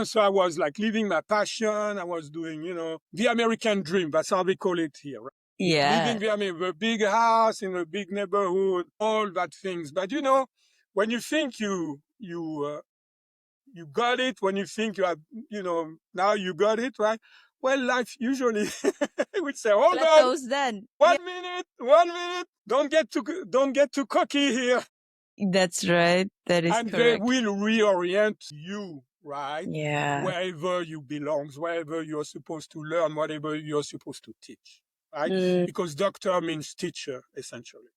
So I was like living my passion. I was doing, the American dream. That's how they call it here. Right? Yeah. Living the big house in a big neighborhood, all that things. But when you think you got it, when you think you have, now you got it, right? Well, life usually would say, hold on, Plateaus then. Yeah. 1 minute, don't get too cocky here. That's right. That is And they correct. will reorient you, right? Yeah. Wherever you belong, wherever you're supposed to learn, whatever you're supposed to teach, right? Mm, Because doctor means teacher, essentially.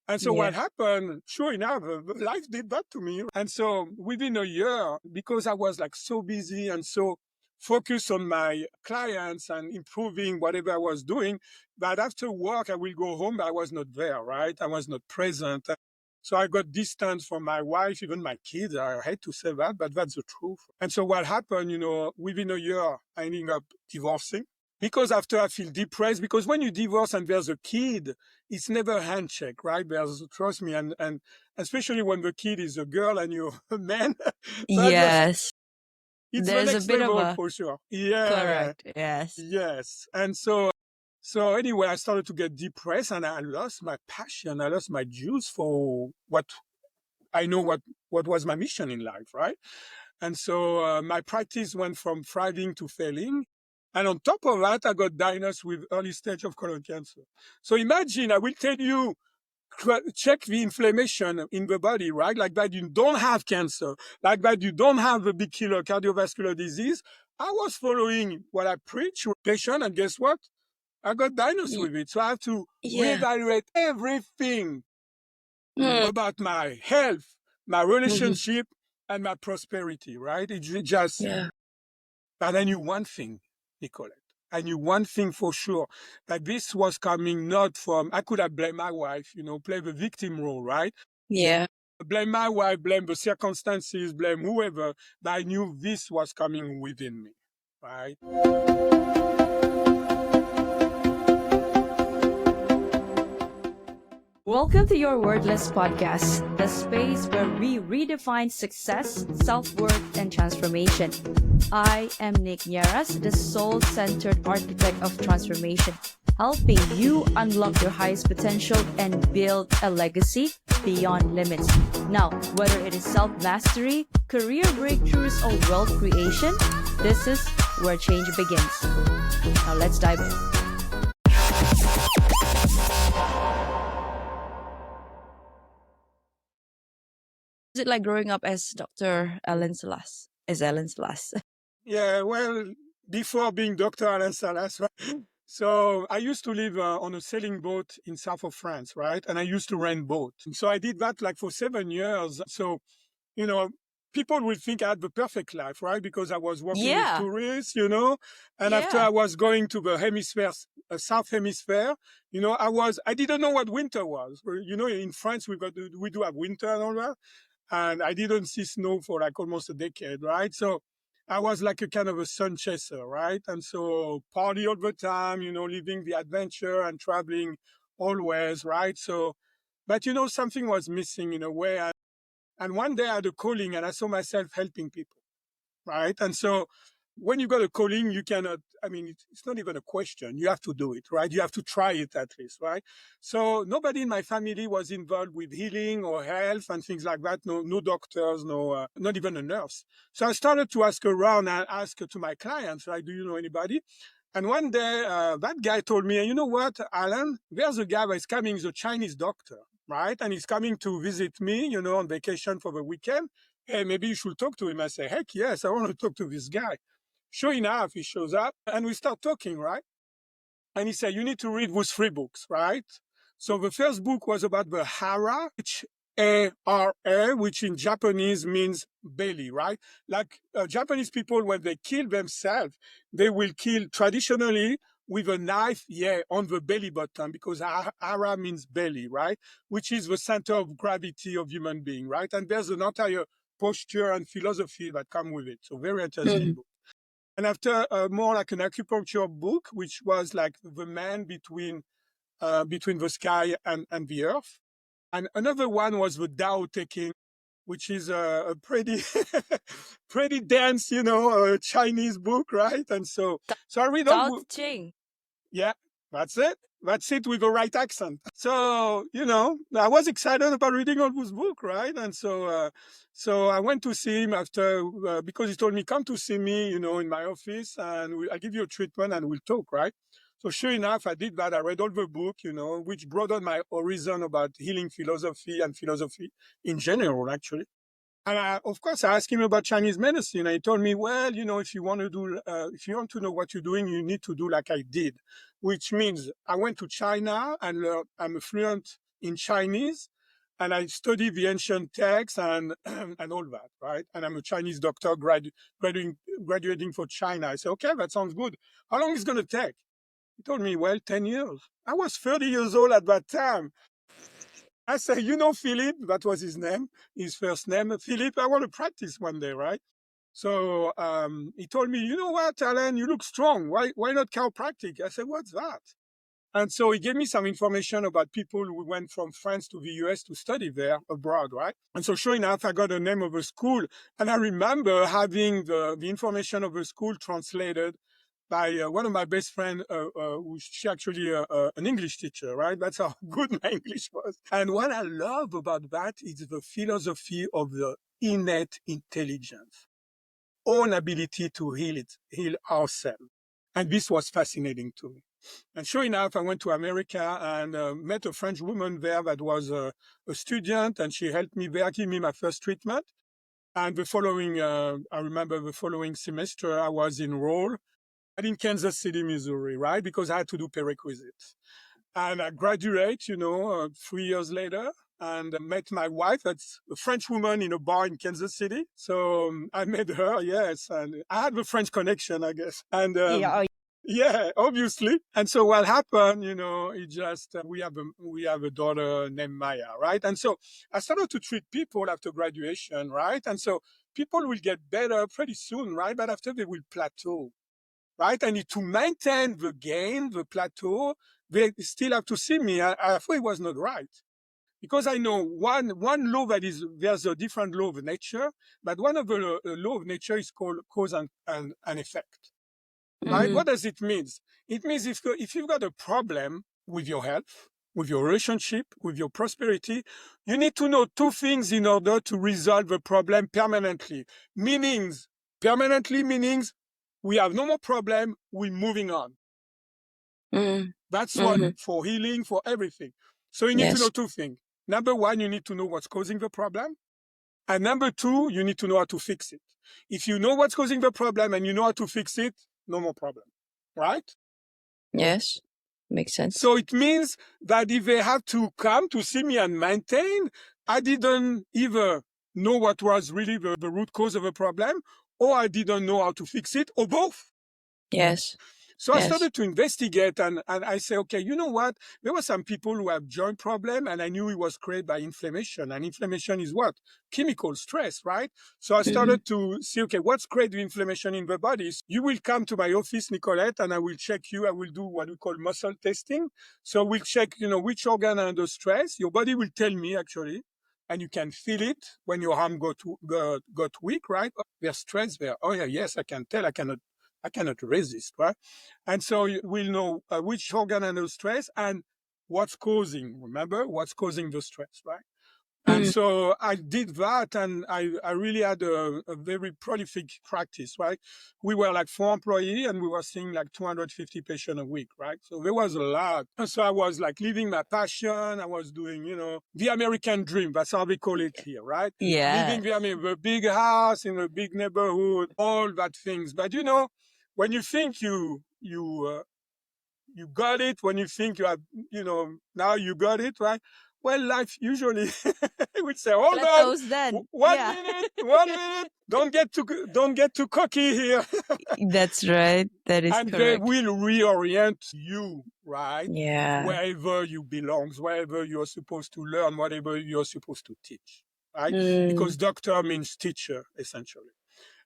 And so yeah. what happened, sure enough, life did that to me. And so within a year, because I was like so busy and so focused on my clients and improving whatever I was doing, that after work, I will go home, but I was not there, right? I was not present. So I got distant from my wife, even my kids. I hate to say that, but that's the truth. And so what happened, within a year, I ended up divorcing. Because after I feel depressed, because when you divorce and there's a kid, it's never a handshake, right? Trust me, and especially when the kid is a girl and you're a man, Yes. it's the There's a next bit of level a for sure. Yeah, correct. Yes. yes. And so anyway, I started to get depressed and I lost my passion. I lost my juice for what I know what was my mission in life, right? And so my practice went from thriving to failing. And on top of that, I got diagnosed with early stage of colon cancer. So imagine, I will tell you, check the inflammation in the body, right? Like that you don't have cancer, like that you don't have a big killer cardiovascular disease. I was following what I preach with patient, and guess what? I got diagnosed Y- with it. So I have to yeah. reevaluate everything Mm, about my health, my mhm. relationship, and my prosperity, right? It's just, Yeah. but I knew one thing, Nicolette. I knew one thing for sure, that this was coming not from, I could have blamed my wife, play the victim role, right? Yeah. Blame my wife, blame the circumstances, blame whoever, but I knew this was coming within me, right? Welcome to your Wordless Podcast, the space where we redefine success, self-worth, and transformation. I am Nick Nieras, the soul-centered architect of transformation, helping you unlock your highest potential and build a legacy beyond limits. Now, whether it is self-mastery, career breakthroughs, or wealth creation, this is where change begins. Now let's dive in. Is it like growing up as Dr. Alain Salas? As Alain Salas. Yeah, well, before being Dr. Alain Salas, right? So I used to live on a sailing boat in south of France, right? And I used to rent boat. So I did that like for 7 years. So, you know, people will think I had the perfect life, right? Because I was working with Yeah. tourists, and after Yeah. I was going to the hemisphere, south hemisphere, I didn't know what winter was. In France, we do have winter and all that. And I didn't see snow for like almost a decade, right? So I was like a kind of a sun chaser, right? And so party all the time, living the adventure and traveling always, right? So, but something was missing in a way. And one day I had a calling and I saw myself helping people, right? And so when you got a calling, you cannot, it's not even a question. You have to do it, right? You have to try it at least, right? So nobody in my family was involved with healing or health and things like that. No doctors, not even a nurse. So I started to ask around and ask to my clients, like, do you know anybody? And one day, that guy told me, you know what, Alan, there's a guy that's coming, he's a Chinese doctor, right? And he's coming to visit me, on vacation for the weekend. Hey, maybe you should talk to him. I say, heck yes, I want to talk to this guy. Sure enough, he shows up and we start talking, right? And he said, you need to read those 3 books, right? So the first book was about the hara, Hara, which in Japanese means belly, right? Like Japanese people, when they kill themselves, they will kill traditionally with a knife, on the belly button, because hara means belly, right? Which is the center of gravity of human being, right? And there's an entire posture and philosophy that come with it. So very interesting Mhm. book. And after more like an acupuncture book, which was like the man between the sky and the earth. And another one was the Tao Te Ching, which is a pretty, pretty dense, Chinese book, right? And so I read all. Tao Te Ching. Yeah, that's it. That's it with the right accent. So, I was excited about reading all this book, right? And so I went to see him after, because he told me, come to see me, in my office and I'll give you a treatment and we'll talk, right? So sure enough, I did that. I read all the book, which broadened my horizon about healing philosophy and philosophy in general, actually. And of course, I asked him about Chinese medicine. And he told me, well, if you want to know what you're doing, you need to do like I did, which means I went to China and I'm fluent in Chinese, and I studied the ancient texts and and all that, right? And I'm a Chinese doctor graduating for China. I said, okay, that sounds good. How long is it going to take? He told me, well, 10 years. I was 30 years old at that time. I said, Philip, that was his first name. Philip, I want to practice one day, right? So he told me, you know what, Alain, you look strong. Why not chiropractic? I said, what's that? And so he gave me some information about people who went from France to the US to study there abroad, right? And so sure enough, I got the name of a school. And I remember having the information of the school translated by one of my best friends, she actually an English teacher, right? That's how good my English was. And what I love about that is the philosophy of the innate intelligence, own ability to heal ourselves. And this was fascinating to me. And sure enough, I went to America and met a French woman there that was a student, and she helped me there, give me my first treatment. And I remember the following semester, I was enrolled in Kansas City, Missouri, right? Because I had to do prerequisites. And I graduate, 3 years later, and met my wife. That's a French woman in a bar in Kansas City. So I met her, yes. And I had the French connection, I guess. And yeah, obviously. And so what happened, it just, we have a daughter named Maya, right? And so I started to treat people after graduation, right? And so people will get better pretty soon, right? But after they will plateau, right? And to maintain the gain, the plateau, they still have to see me. I thought it was not right. Because I know one law there's a different law of nature, but one of the law of nature is called cause and effect. Right? What does it mean? It means if you've got a problem with your health, with your relationship, with your prosperity, you need to know two things in order to resolve the problem permanently. Permanently meanings we have no more problem, we're moving on. That's one for healing, for everything. So you need to know two things. Number one, you need to know what's causing the problem. And number two, you need to know how to fix it. If you know what's causing the problem and you know how to fix it, no more problem, right? Yes, makes sense. So it means that if they have to come to see me and maintain, I didn't either know what was really the root cause of a problem, or I didn't know how to fix it, or both. Yes. So I started to investigate, and I say, okay, you know what? There were some people who have joint problem, and I knew it was created by inflammation. And inflammation is what? Chemical stress, right? So I started to see, okay, what's creating inflammation in the body? You will come to my office, Nicolette, and I will check you. I will do what we call muscle testing. So we'll check, which organ are under stress. Your body will tell me, actually, and you can feel it when your arm got weak, right? There's stress there. Oh, yeah, yes, I can tell. I cannot resist, right? And so we'll know which organ under stress and what's causing the stress, right? And so I did that, and I really had a very prolific practice, right? We were like 4 employees, and we were seeing like 250 patients a week, right? So there was a lot. And so I was like living my passion. I was doing, the American dream. That's how we call it here, right? Yeah. Living the big house in a big neighborhood, all that things. But when you think you got it, when you think you have, now you got it, right? Well, life usually would say, hold on, one minute, don't get too cocky here. That's right. That is and correct. they will reorient you, right? Yeah. Wherever you belong, wherever you're supposed to learn, whatever you're supposed to teach, right? Because doctor means teacher, essentially.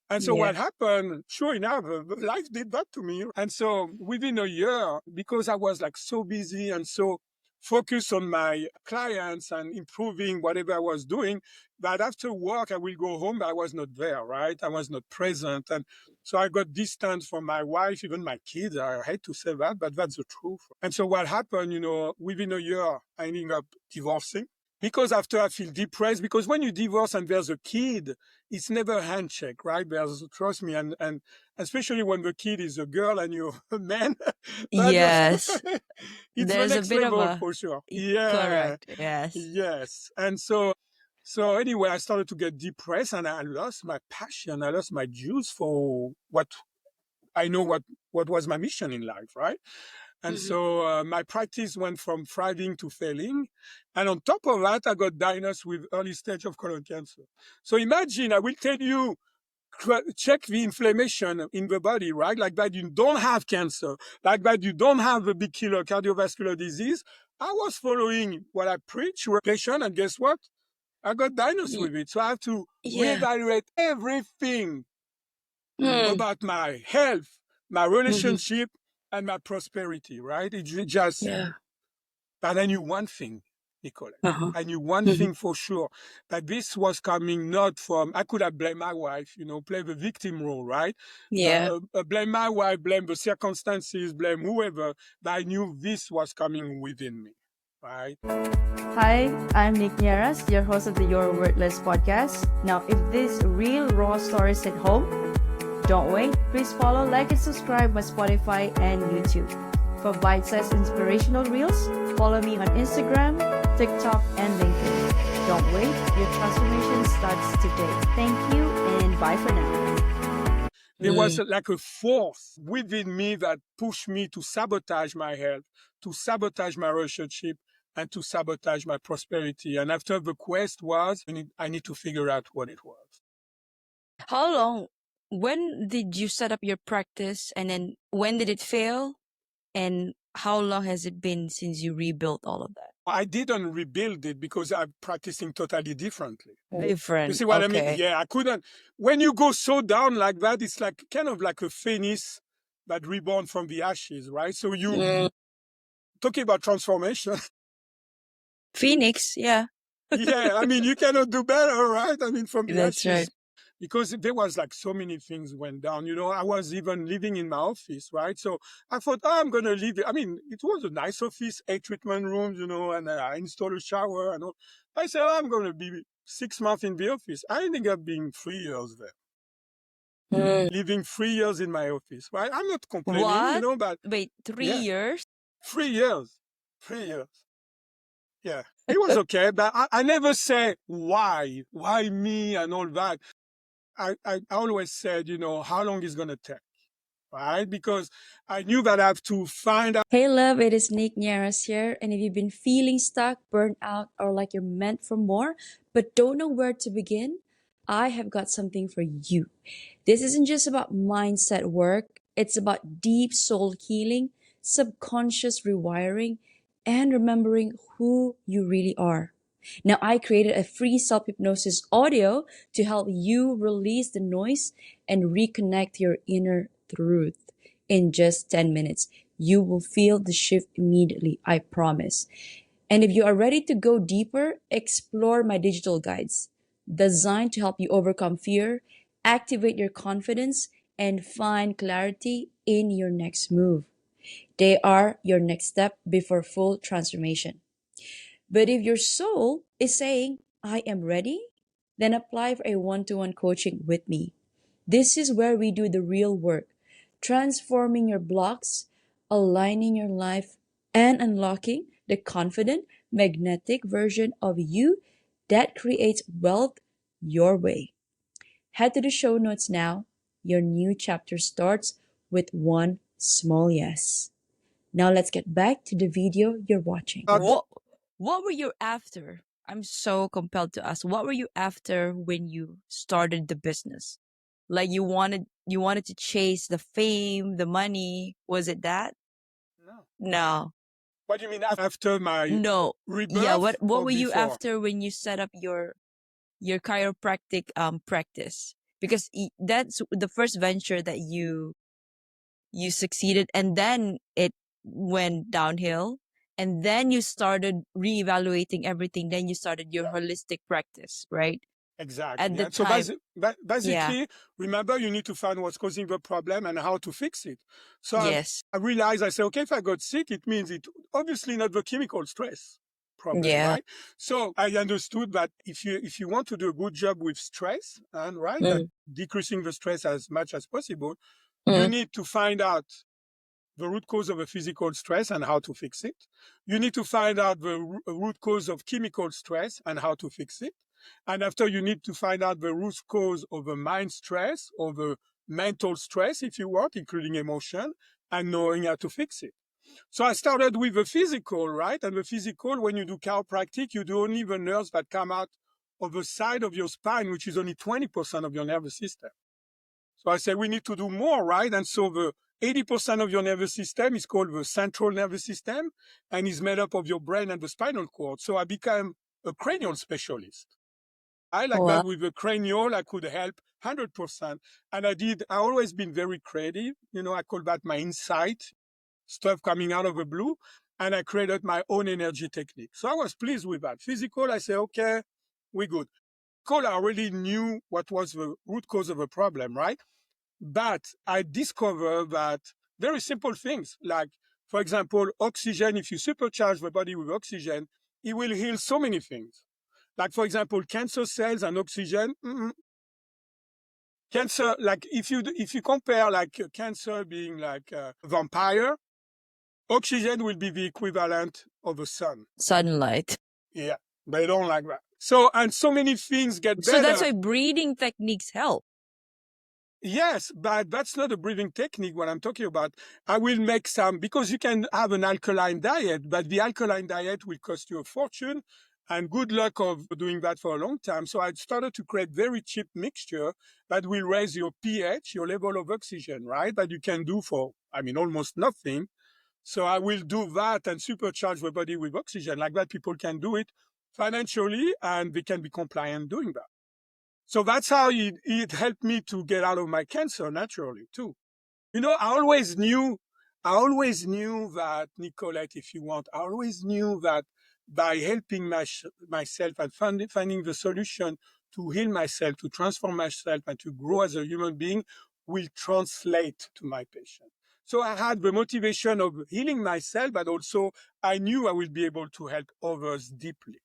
And so what happened, sure enough, life did that to me. And so within a year, because I was like so busy and so focus on my clients and improving whatever I was doing. But after work, I will go home, but I was not there, right? I was not present. And so I got distant from my wife, even my kids. I hate to say that, but that's the truth. And so what happened, within a year, I ended up divorcing. Because after I feel depressed, because when you divorce and there's a kid, it's never a handshake, right? Trust me, and especially when the kid is a girl and you're a man, Yes. it's the There's a next bit of level a for sure. Yeah, correct. Yes. yes. And so anyway, I started to get depressed and I lost my passion. I lost my juice for what I know what was my mission in life, right? And so my practice went from thriving to failing. And on top of that, I got diagnosed with early stage of colon cancer. So imagine, I will tell you, check the inflammation in the body, right? Like that you don't have cancer, like that you don't have a big killer cardiovascular disease. I was following what I preach, patient, and guess what? I got diagnosed with it. So I have to Yeah. reevaluate everything Mm. about my health, my relationship, and my prosperity, right? It's just, Yeah. but I knew one thing, Nicolette. Uh-huh. I knew one thing for sure, that this was coming not from, I could have blamed my wife, play the victim role, right? Yeah. Blame my wife, blame the circumstances, blame whoever, but I knew this was coming within me, right? Hi, I'm Nick Nieras, your host of the Your Wordless podcast. Now, if this real raw stories hit home, don't wait. Please follow, like, and subscribe my Spotify and YouTube. For bite-sized inspirational reels, follow me on Instagram, TikTok, and LinkedIn. Don't wait. Your transformation starts today. Thank you, and bye for now. There was like a force within me that pushed me to sabotage my health, to sabotage my relationship, and to sabotage my prosperity. And after the quest was, I need to figure out what it was. How long? When did you set up your practice, and then when did it fail? And how long has it been since you rebuilt all of that? I didn't rebuild it because I'm practicing totally differently. Different. You see what I mean? Okay. Yeah, I couldn't. When you go so down like that, it's like kind of like a phoenix that reborn from the ashes, right? So you talking about transformation. Phoenix, yeah. Yeah, I mean, you cannot do better, right? I mean, from the That's ashes. right. Because there was like so many things went down. I was even living in my office, right? So I thought, I'm going to leave it. I mean, it was a nice office, 8 treatment rooms, and I installed a shower and all. I said, I'm going to be 6 months in the office. I ended up being 3 years there, living 3 years in my office, right? I'm not complaining, What? but Wait, 3 yeah, years? 3 years, 3 years. Yeah, it was okay, but I never say why me and all that. I always said, how long is going to take, right? Because I knew that I have to find out. Hey love, it is Nick Nieras here. And if you've been feeling stuck, burnt out, or like you're meant for more, but don't know where to begin, I have got something for you. This isn't just about mindset work, it's about deep soul healing, subconscious rewiring, and remembering who you really are. Now, I created a free self hypnosis audio to help you release the noise and reconnect to your inner truth. In just 10 minutes, you will feel the shift immediately, I promise. And if you are ready to go deeper, explore my digital guides designed to help you overcome fear, activate your confidence, and find clarity in your next move. They are your next step before full transformation. But if your soul is saying, I am ready, then apply for a one-to-one coaching with me. This is where we do the real work, transforming your blocks, aligning your life, and unlocking the confident, magnetic version of you that creates wealth your way. Head to the show notes now. Your new chapter starts with one small yes. Now let's get back to the video you're watching. What were you after? I'm so compelled to ask. What were you after when you started the business? Like you wanted to chase the fame, the money. Was it that? No. No. What do you mean after my No. Yeah, rebirth what or were you before? after when you set up your chiropractic practice? Because that's the first venture that you succeeded, and then it went downhill, and then you started reevaluating everything. Then you started your holistic practice, right? At Exactly. the And so time, yeah, basically, remember, you need to find what's causing the problem and how to fix it. So yes, I realized, I said, okay, if I got sick, it means it obviously not the chemical stress problem, yeah, right? So I understood that if you want to do a good job with stress, and right, that mm, decreasing the stress as much as possible, you mm, need to find out the root cause of a physical stress and how to fix it. You need to find out the root cause of chemical stress and how to fix it. And after, you need to find out the root cause of the mind stress or the mental stress, if you want, including emotion, and knowing how to fix it. So I started with the physical, right? And the physical, when you do chiropractic, you do only the nerves that come out of the side of your spine, which is only 20% of your nervous system. So I said, we need to do more, right? And so the 80% of your nervous system is called the central nervous system and is made up of your brain and the spinal cord. So I became a cranial specialist. I like that well, with the cranial, I could help 100%. And I always been very creative. I call that my insight, stuff coming out of the blue. And I created my own energy technique. So I was pleased with that. Physical, I say, okay, we good. I already knew what was the root cause of the problem, right? But I discovered that very simple things, like, for example, oxygen, if you supercharge the body with oxygen, it will heal so many things. Like, for example, cancer cells and oxygen. Cancer, like if you compare like cancer being like a vampire, oxygen will be the equivalent of the sun. sunlight. Yeah, they don't like that. So, and so many things get So that's better. why breathing techniques help. Yes, but that's not a breathing technique what I'm talking about. I will make some, because you can have an alkaline diet, but the alkaline diet will cost you a fortune, and good luck of doing that for a long time. So I started to create very cheap mixture that will raise your pH, your level of oxygen, right? That you can do for, almost nothing. So I will do that and supercharge the body with oxygen. Like that, people can do it financially and they can be compliant doing that. So that's how it helped me to get out of my cancer naturally too. I always knew that, Nicolette, if you want, I always knew that by helping myself and finding the solution to heal myself, to transform myself, and to grow as a human being will translate to my patient. So I had the motivation of healing myself, but also I knew I would be able to help others deeply,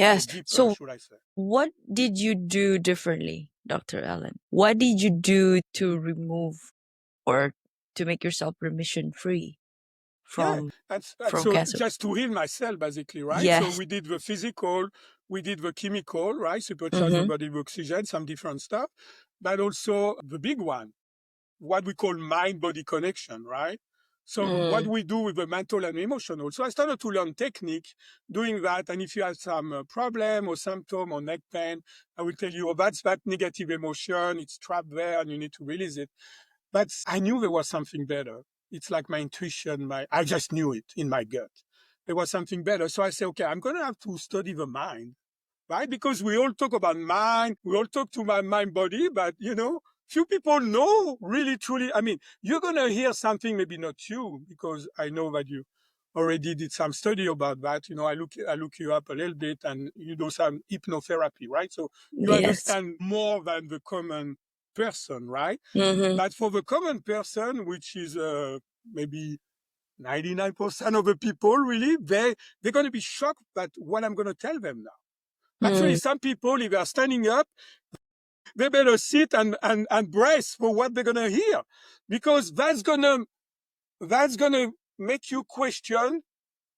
or Yes. deeper, So should I say. what did you do differently, Dr. Alain? What did you do to remove or to make yourself remission free Yeah, from and from so cancer? just to heal myself, basically, right? So Yes. we did the physical, we did the chemical, right? Supercharge the Mm-hmm. body with oxygen, some different stuff, but also the big one, what we call mind-body connection, right? So what Mm, we do with the mental and emotional. So I started to learn technique doing that. And if you have some problem or symptom or neck pain, I will tell you, oh, that's that negative emotion. It's trapped there and you need to release it. But I knew there was something better. It's like my intuition, I just knew it in my gut. There was something better. So I said, okay, I'm going to have to study the mind, right? Because we all talk about mind, we all talk to my mind body, but few people know really truly. You're going to hear something, maybe not you, because I know that you already did some study about that. I look you up a little bit and you do some hypnotherapy, right? So you yes. understand more than the common person, right? Mm-hmm. But for the common person, which is maybe 99% of the people, really, they're going to be shocked at what I'm going to tell them now. Actually, Mm, some people, if they're standing up, they better sit and brace for what they're going to hear, because that's gonna make you question,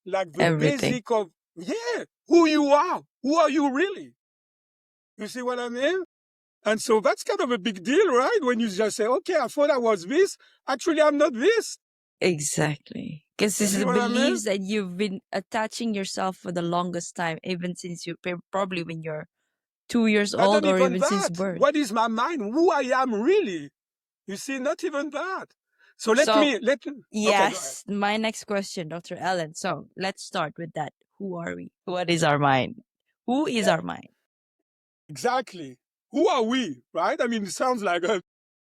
like, the everything. basic of, yeah, who you are. Who are you really? You see what I mean? And so that's kind of a big deal, right? When you just say, okay, I thought I was this. Actually, I'm not this. Exactly. Because You this is see the what I mean? beliefs that you've been attaching yourself for the longest time, even since you probably when you're 2 years But old not or even even since that. birth. What is my mind? Who I am really? You see, not even that. So So, okay, go ahead. yes, my next question, Dr. Ellen. So let's start with that. Who are we? What is our mind? Who is Yeah, our mind? exactly. Who are we, right? It sounds like,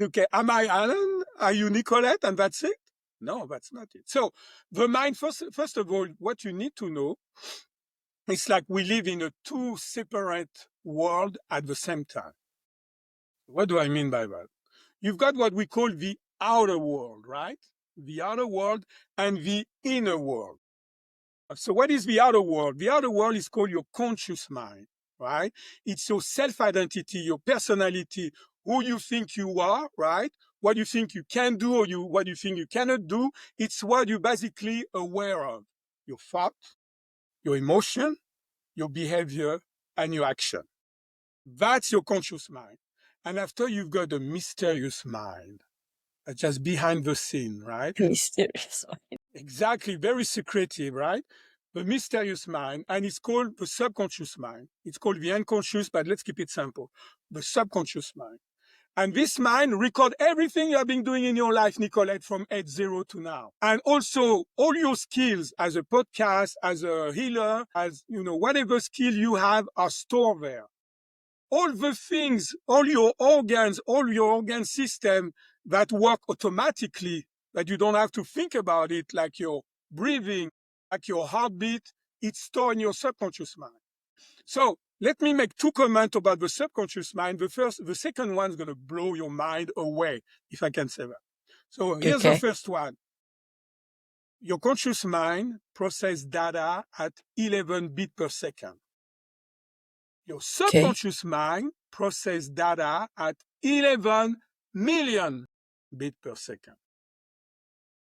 okay, am I Alan? Are you Nicolette? And that's it? No, that's not it. So the mind, first of all, what you need to know, it's like we live in a two separate world at the same time. What do I mean by that? You've got what we call the outer world, right? The outer world and the inner world. So what is the outer world? The outer world is called your conscious mind, right? It's your self-identity, your personality, who you think you are, right? What you think you can do or what you think you cannot do. It's what you're basically aware of. Your thought, your emotion, your behavior, and your action. That's your conscious mind. And after you've got the mysterious mind, just behind the scene, right? Mysterious. Exactly, very secretive, right? The mysterious mind, and it's called the subconscious mind. It's called the unconscious, but let's keep it simple. The subconscious mind. And this mind record everything you have been doing in your life, Nicolette, from age 0 to now. And also all your skills as a podcast, as a healer, as, whatever skill you have are stored there. All the things, all your organ system that work automatically, that you don't have to think about it, like your breathing, like your heartbeat, it's stored in your subconscious mind. So let me make two comments about the subconscious mind. The second one is going to blow your mind away, if I can say that. So here's the first one. Your conscious mind processes data at 11 bits per second. Your subconscious mind processes data at 11 million bits per second.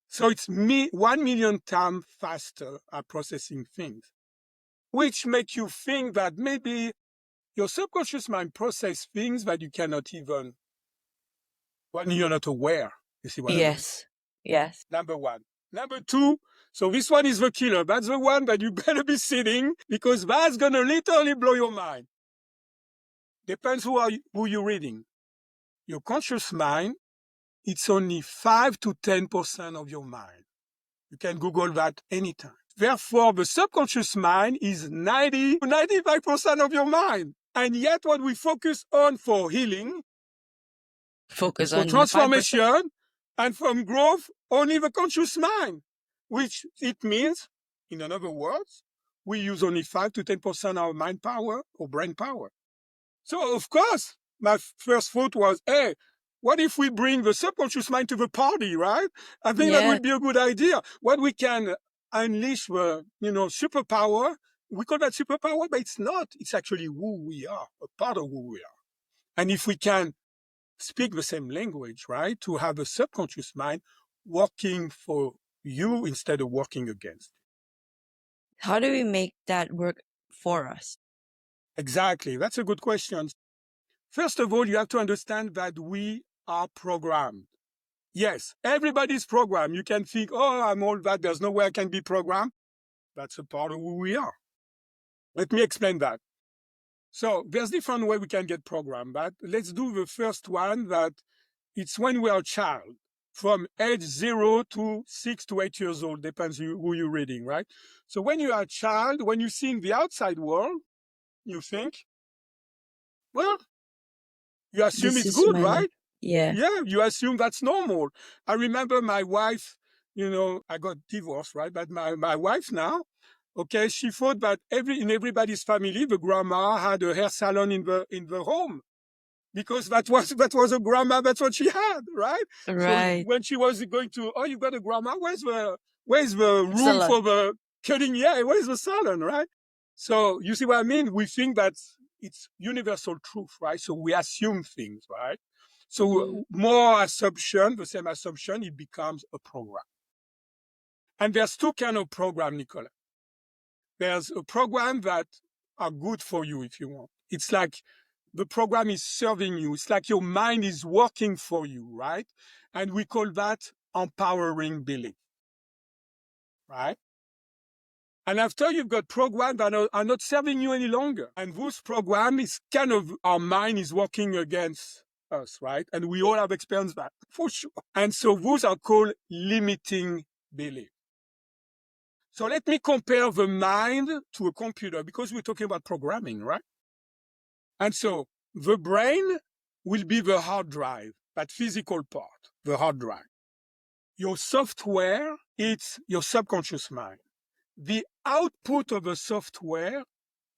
So it's 1 million times faster at processing things, which makes you think that maybe your subconscious mind processes things that you cannot even, when you're not aware. You see what I mean? Yes. Number one. Number two, so this one is the killer. That's the one that you better be sitting, because that's going to literally blow your mind. Depends who you're reading. Your conscious mind, it's only 5 to 10% of your mind. You can Google that anytime. Therefore, the subconscious mind is 95% of your mind. And yet what we focus on for healing, for transformation, and from growth, only the conscious mind, which it means, in other words, we use only 5 to 10% of our mind power or brain power. So, of course, my first thought was, hey, what if we bring the subconscious mind to the party, right? I think that would be a good idea. What we can unleash the, superpower, we call that superpower, but it's not. It's actually who we are, a part of who we are. And if we can speak the same language, right, to have a subconscious mind working for you instead of working against. How do we make that work for us? Exactly. That's a good question. First of all, you have to understand that we are programmed. Yes, everybody's programmed. You can think, oh, I'm all that. There's no way I can be programmed. That's a part of who we are. Let me explain that. So there's different ways we can get programmed. But let's do the first one, that it's when we are a child, from age 0 to 6 to 8 years old, depends who you're reading, right? So when you are a child, when you see in the outside world, you think, well, you assume it's good, right? Yeah, you assume that's normal. I remember my wife, I got divorced, right? But my wife now, okay, she thought that in everybody's family, the grandma had a hair salon in the home, because that was a grandma, that's what she had, right? So when she was going to, oh, you got a grandma, where's the room salon for the cutting? Yeah, where's the salon, right? So you see what I mean? We think that it's universal truth, right? So we assume things, right? So more assumption, the same assumption, it becomes a program. And there's two kinds of program, Nicolette. There's a program that are good for you if you want. It's like the program is serving you. It's like your mind is working for you, right? And we call that empowering belief, right? And after you've got programs that are not serving you any longer. And those programs is kind of, our mind is working against us, right? And we all have experienced that, for sure. And so those are called limiting beliefs. So let me compare the mind to a computer, because we're talking about programming, right? And so the brain will be the hard drive, that physical part, the hard drive. Your software, it's your subconscious mind. The output of the software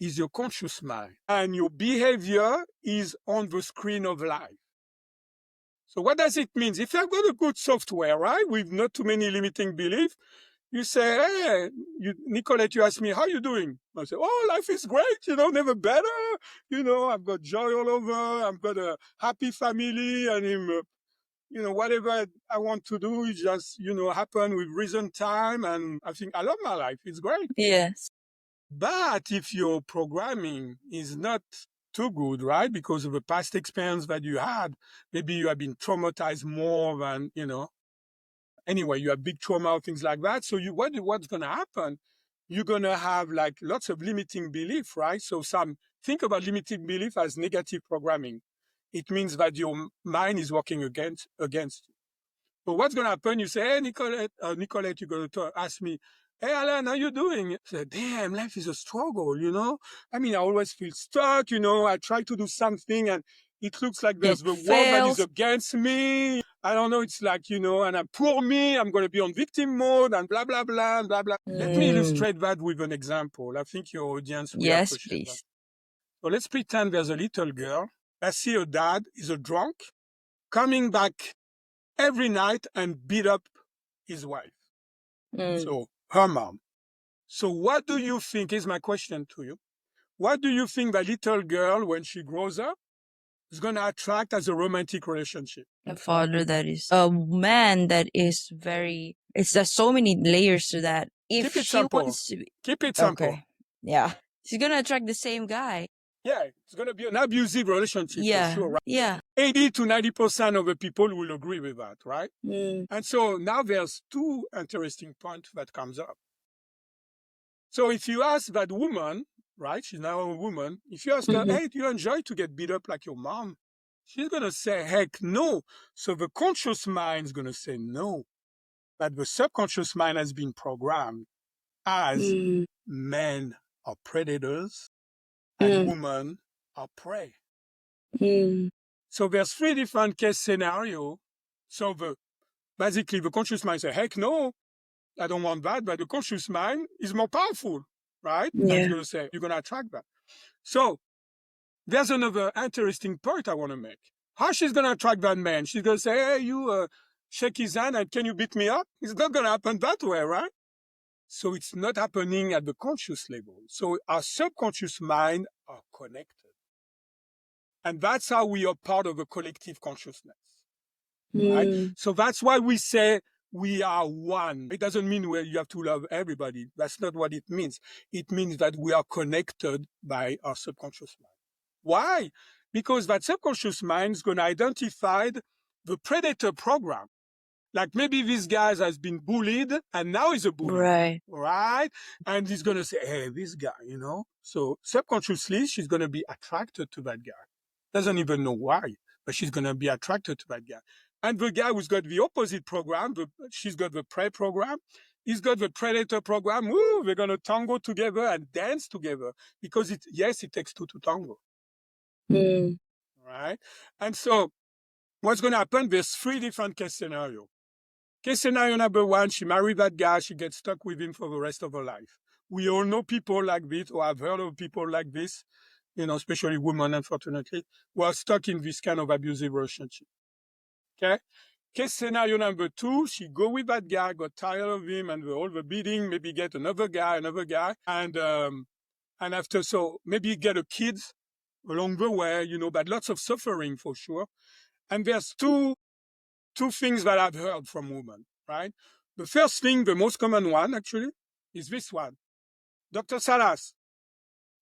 is your conscious mind. And your behavior is on the screen of life. So what does it mean? If you've got a good software, right, with not too many limiting beliefs, you say, hey, Nicolette, you ask me, how you doing? I say, oh, life is great, never better. I've got joy all over. I've got a happy family, and whatever I want to do is just, happen with reason time. And I think I love my life. It's great. Yes. But if your programming is not too good, right, because of the past experience that you had, maybe you have been traumatized more than, anyway, you have big trauma or things like that. So what's going to happen? You're going to have like lots of limiting belief, right? So think about limiting belief as negative programming. It means that your mind is working against you. But what's going to happen? You say, hey, Nicolette, you're going to ask me, hey, Alain, how you doing? I say, damn, life is a struggle, I mean, I always feel stuck, I try to do something and it looks like there's the world that is against me. I don't know, it's like, and poor me, I'm going to be on victim mode and blah, blah, blah, and blah, blah. Let me illustrate that with an example. I think your audience will appreciate that. So let's pretend there's a little girl. I see her dad is a drunk coming back every night and beat up his wife. So her mom. So what do you think, is my question to you. What do you think that little girl, when she grows up, is going to attract as a romantic relationship? A father that is a man that is very, there's so many layers to that. If Keep it simple. Keep it simple. Okay. Yeah. She's going to attract the same guy. Yeah, it's going to be an abusive relationship for sure, right? Yeah. 80 to 90% of the people will agree with that, right? And so now there's two interesting points that comes up. So if you ask that woman, right, she's now a woman, if you ask her, hey, do you enjoy to get beat up like your mom? She's going to say, heck no. So the conscious mind is going to say no. But the subconscious mind has been programmed as men are predators and women are prey. So there's three different case scenarios. So basically the conscious mind says, heck no, I don't want that. But the conscious mind is more powerful, right? Yeah. And it's going to say, you're going to attract that. So there's another interesting point I want to make. How she's going to attract that man? She's going to say, hey, you shake his hand and can you beat me up? It's not going to happen that way, right? So it's not happening at the conscious level. So our subconscious mind are connected. And that's how we are part of a collective consciousness. Right? So that's why we say we are one. It doesn't mean you have to love everybody. That's not what it means. It means that we are connected by our subconscious mind. Why? Because that subconscious mind is going to identify the predator program. Like maybe this guy has been bullied and now he's a bully. Right? And he's going to say, hey, this guy, So subconsciously, she's going to be attracted to that guy. Doesn't even know why, but she's going to be attracted to that guy. And the guy who's got the opposite program, she's got the prey program, he's got the predator program. Ooh, they're going to tango together and dance together because it takes two to tango. Right? And so what's going to happen? There's three different case scenarios. Case scenario number one, she married that guy, she gets stuck with him for the rest of her life. We all know people like this, or have heard of people like this, especially women, unfortunately, who are stuck in this kind of abusive relationship. Okay? Case scenario number two, she go with that guy, got tired of him and all the beating, maybe get another guy, and after, so maybe get a kid along the way, but lots of suffering for sure. And there's two things that I've heard from women, right? The first thing, the most common one actually, is this one. Dr. Salas,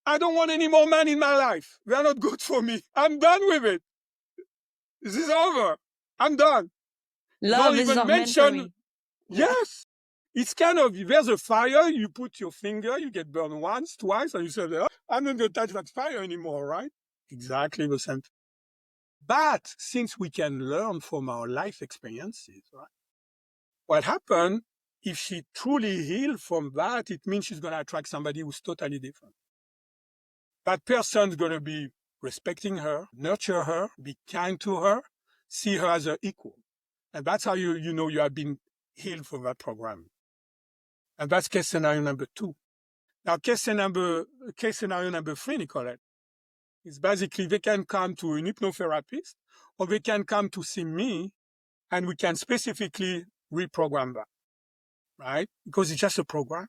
I don't want any more men in my life. They're not good for me. I'm done with it. This is over. I'm done. Love is not meant for me. Yes. It's kind of, there's a fire, you put your finger, you get burned once, twice, and you say, oh, I'm not going to touch that fire anymore, right? Exactly the same thing. But since we can learn from our life experiences, right? What happened, if she truly healed from that, it means she's going to attract somebody who's totally different. That person's going to be respecting her, nurture her, be kind to her, see her as her equal. And that's how you have been heal from that program. And that's case scenario number 2. Now, case scenario number 3, Nicolette, is basically they can come to an hypnotherapist or they can come to see me and we can specifically reprogram that, right? Because it's just a program.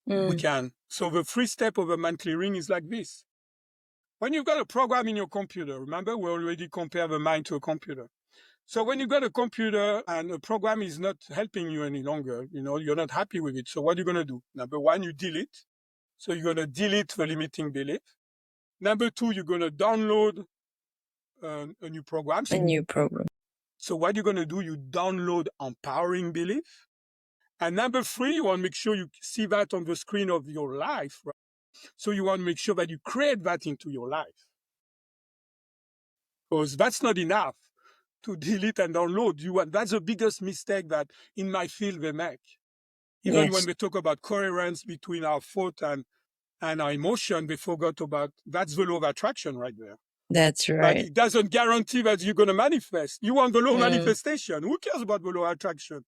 We can. So the 3 steps of a mind clearing is like this. When you've got a program in your computer, remember we already compared the mind to a computer. So when you've got a computer and a program is not helping you any longer, you're not happy with it. So what are you going to do? Number 1, you delete. So you're going to delete the limiting belief. Number 2, you're going to download a new program. So what you're going to do, you download empowering belief. And number 3, you want to make sure you see that on the screen of your life. Right? So you want to make sure that you create that into your life. Because that's not enough to delete and download. That's the biggest mistake that in my field they make. Even when we talk about coherence between our thought and our emotion, they forgot about that's the law of attraction right there. That's right. But it doesn't guarantee that you're going to manifest. You want the law of manifestation. Who cares about the law of attraction?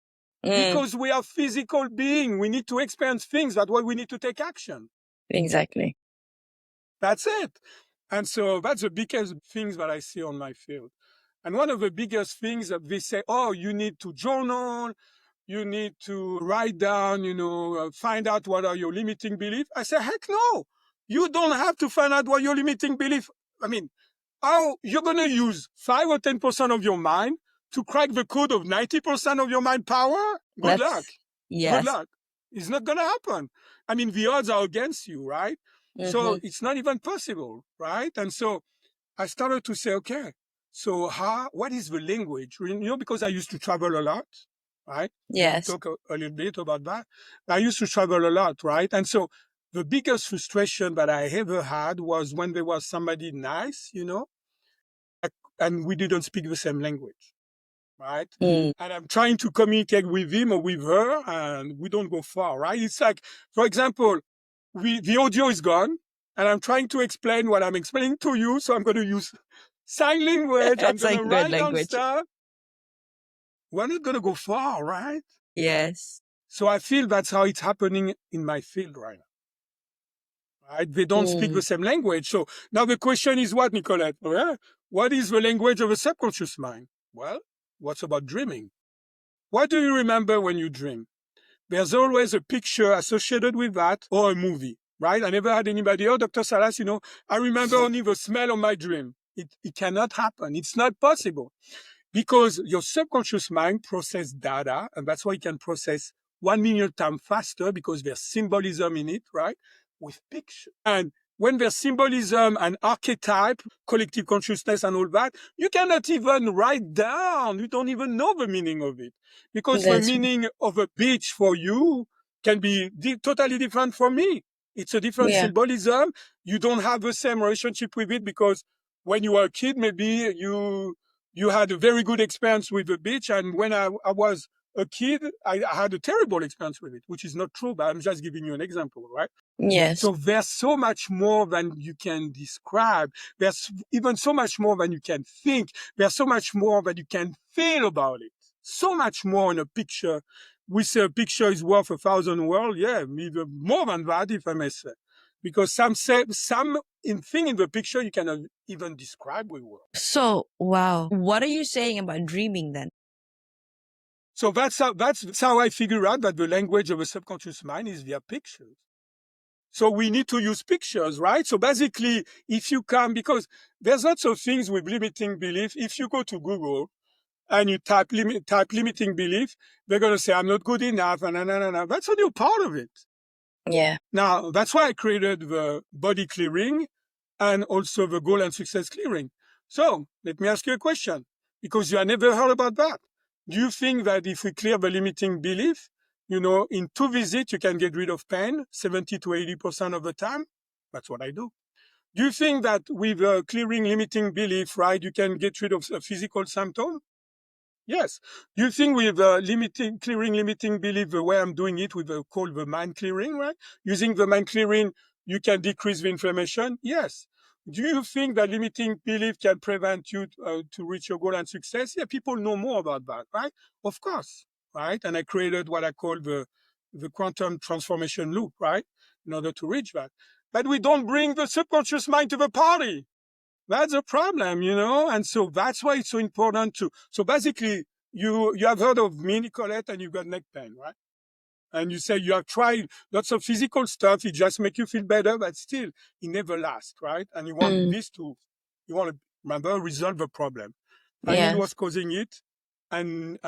Because we are physical beings. We need to experience things. That's why we need to take action. Exactly. That's it. And so that's the biggest things that I see on my field. And one of the biggest things that they say, oh, you need to journal, you need to write down, find out what are your limiting beliefs. I say, heck no. You don't have to find out what your limiting belief. I mean, how you're going to use 5 or 10% of your mind to crack the code of 90% of your mind power? Good luck. Yes. Good luck. It's not going to happen. I mean, the odds are against you, right? So it's not even possible, right? And so I started to say, okay, so what is the language? Because I used to travel a lot, right? Yes. We'll talk a little bit about that. I used to travel a lot, right? And so the biggest frustration that I ever had was when there was somebody nice, and we didn't speak the same language, right? And I'm trying to communicate with him or with her, and we don't go far, right? It's like, for example, the audio is gone, and I'm trying to explain what I'm explaining to you, so I'm going to use sign language. I'm going to write down stuff. We're not going to go far, right? Yes. So I feel that's how it's happening in my field right now. Right? They don't speak the same language. So now the question is what, Nicolette? Well, what is the language of a subconscious mind? Well, what's about dreaming? What do you remember when you dream? There's always a picture associated with that or a movie, right? I never had anybody, oh, Dr. Salas, I remember only the smell of my dream. It cannot happen. It's not possible because your subconscious mind processes data, and that's why it can process 1 million times faster because there's symbolism in it, right? With picture. And when there's symbolism and archetype, collective consciousness and all that, you cannot even write down. You don't even know the meaning of it. Because the meaning of a beach for you can be totally different from me. It's a different symbolism. You don't have the same relationship with it because when you were a kid, maybe you had a very good experience with the beach. And when I was a kid, I had a terrible experience with it, which is not true, but I'm just giving you an example, right? Yes. So there's so much more than you can describe. There's even so much more than you can think. There's so much more that you can feel about it. So much more in a picture. We say a picture is worth 1,000 words. Yeah, even more than that, if I may say. Because some thing in the picture you cannot even describe with words. So, wow. What are you saying about dreaming then? So that's how I figure out that the language of a subconscious mind is via pictures. So we need to use pictures, right? So basically, if you come, because there's lots of things with limiting belief. If you go to Google and you type limiting belief, they're going to say, I'm not good enough, and that's only a part of it. Yeah. Now, that's why I created the body clearing and also the goal and success clearing. So let me ask you a question, because you have never heard about that. Do you think that if we clear the limiting belief, in 2 visits, you can get rid of pain 70 to 80% of the time? That's what I do. Do you think that with clearing limiting belief, right, you can get rid of a physical symptom? Yes. Do you think with clearing limiting belief, the way I'm doing it with called the mind clearing, right? Using the mind clearing, you can decrease the inflammation? Yes. Do you think that limiting belief can prevent you to reach your goal and success? Yeah, people know more about that, right? Of course. right? And I created what I call the quantum transformation loop, right? In order to reach that. But we don't bring the subconscious mind to the party. That's a problem, and so that's why it's so important to. So basically, you have heard of me, Nicolette, and you've got neck pain, right? And you say you have tried lots of physical stuff, it just make you feel better, but still, it never lasts, right? And you want you want to remember resolve the problem, finding what's causing it, and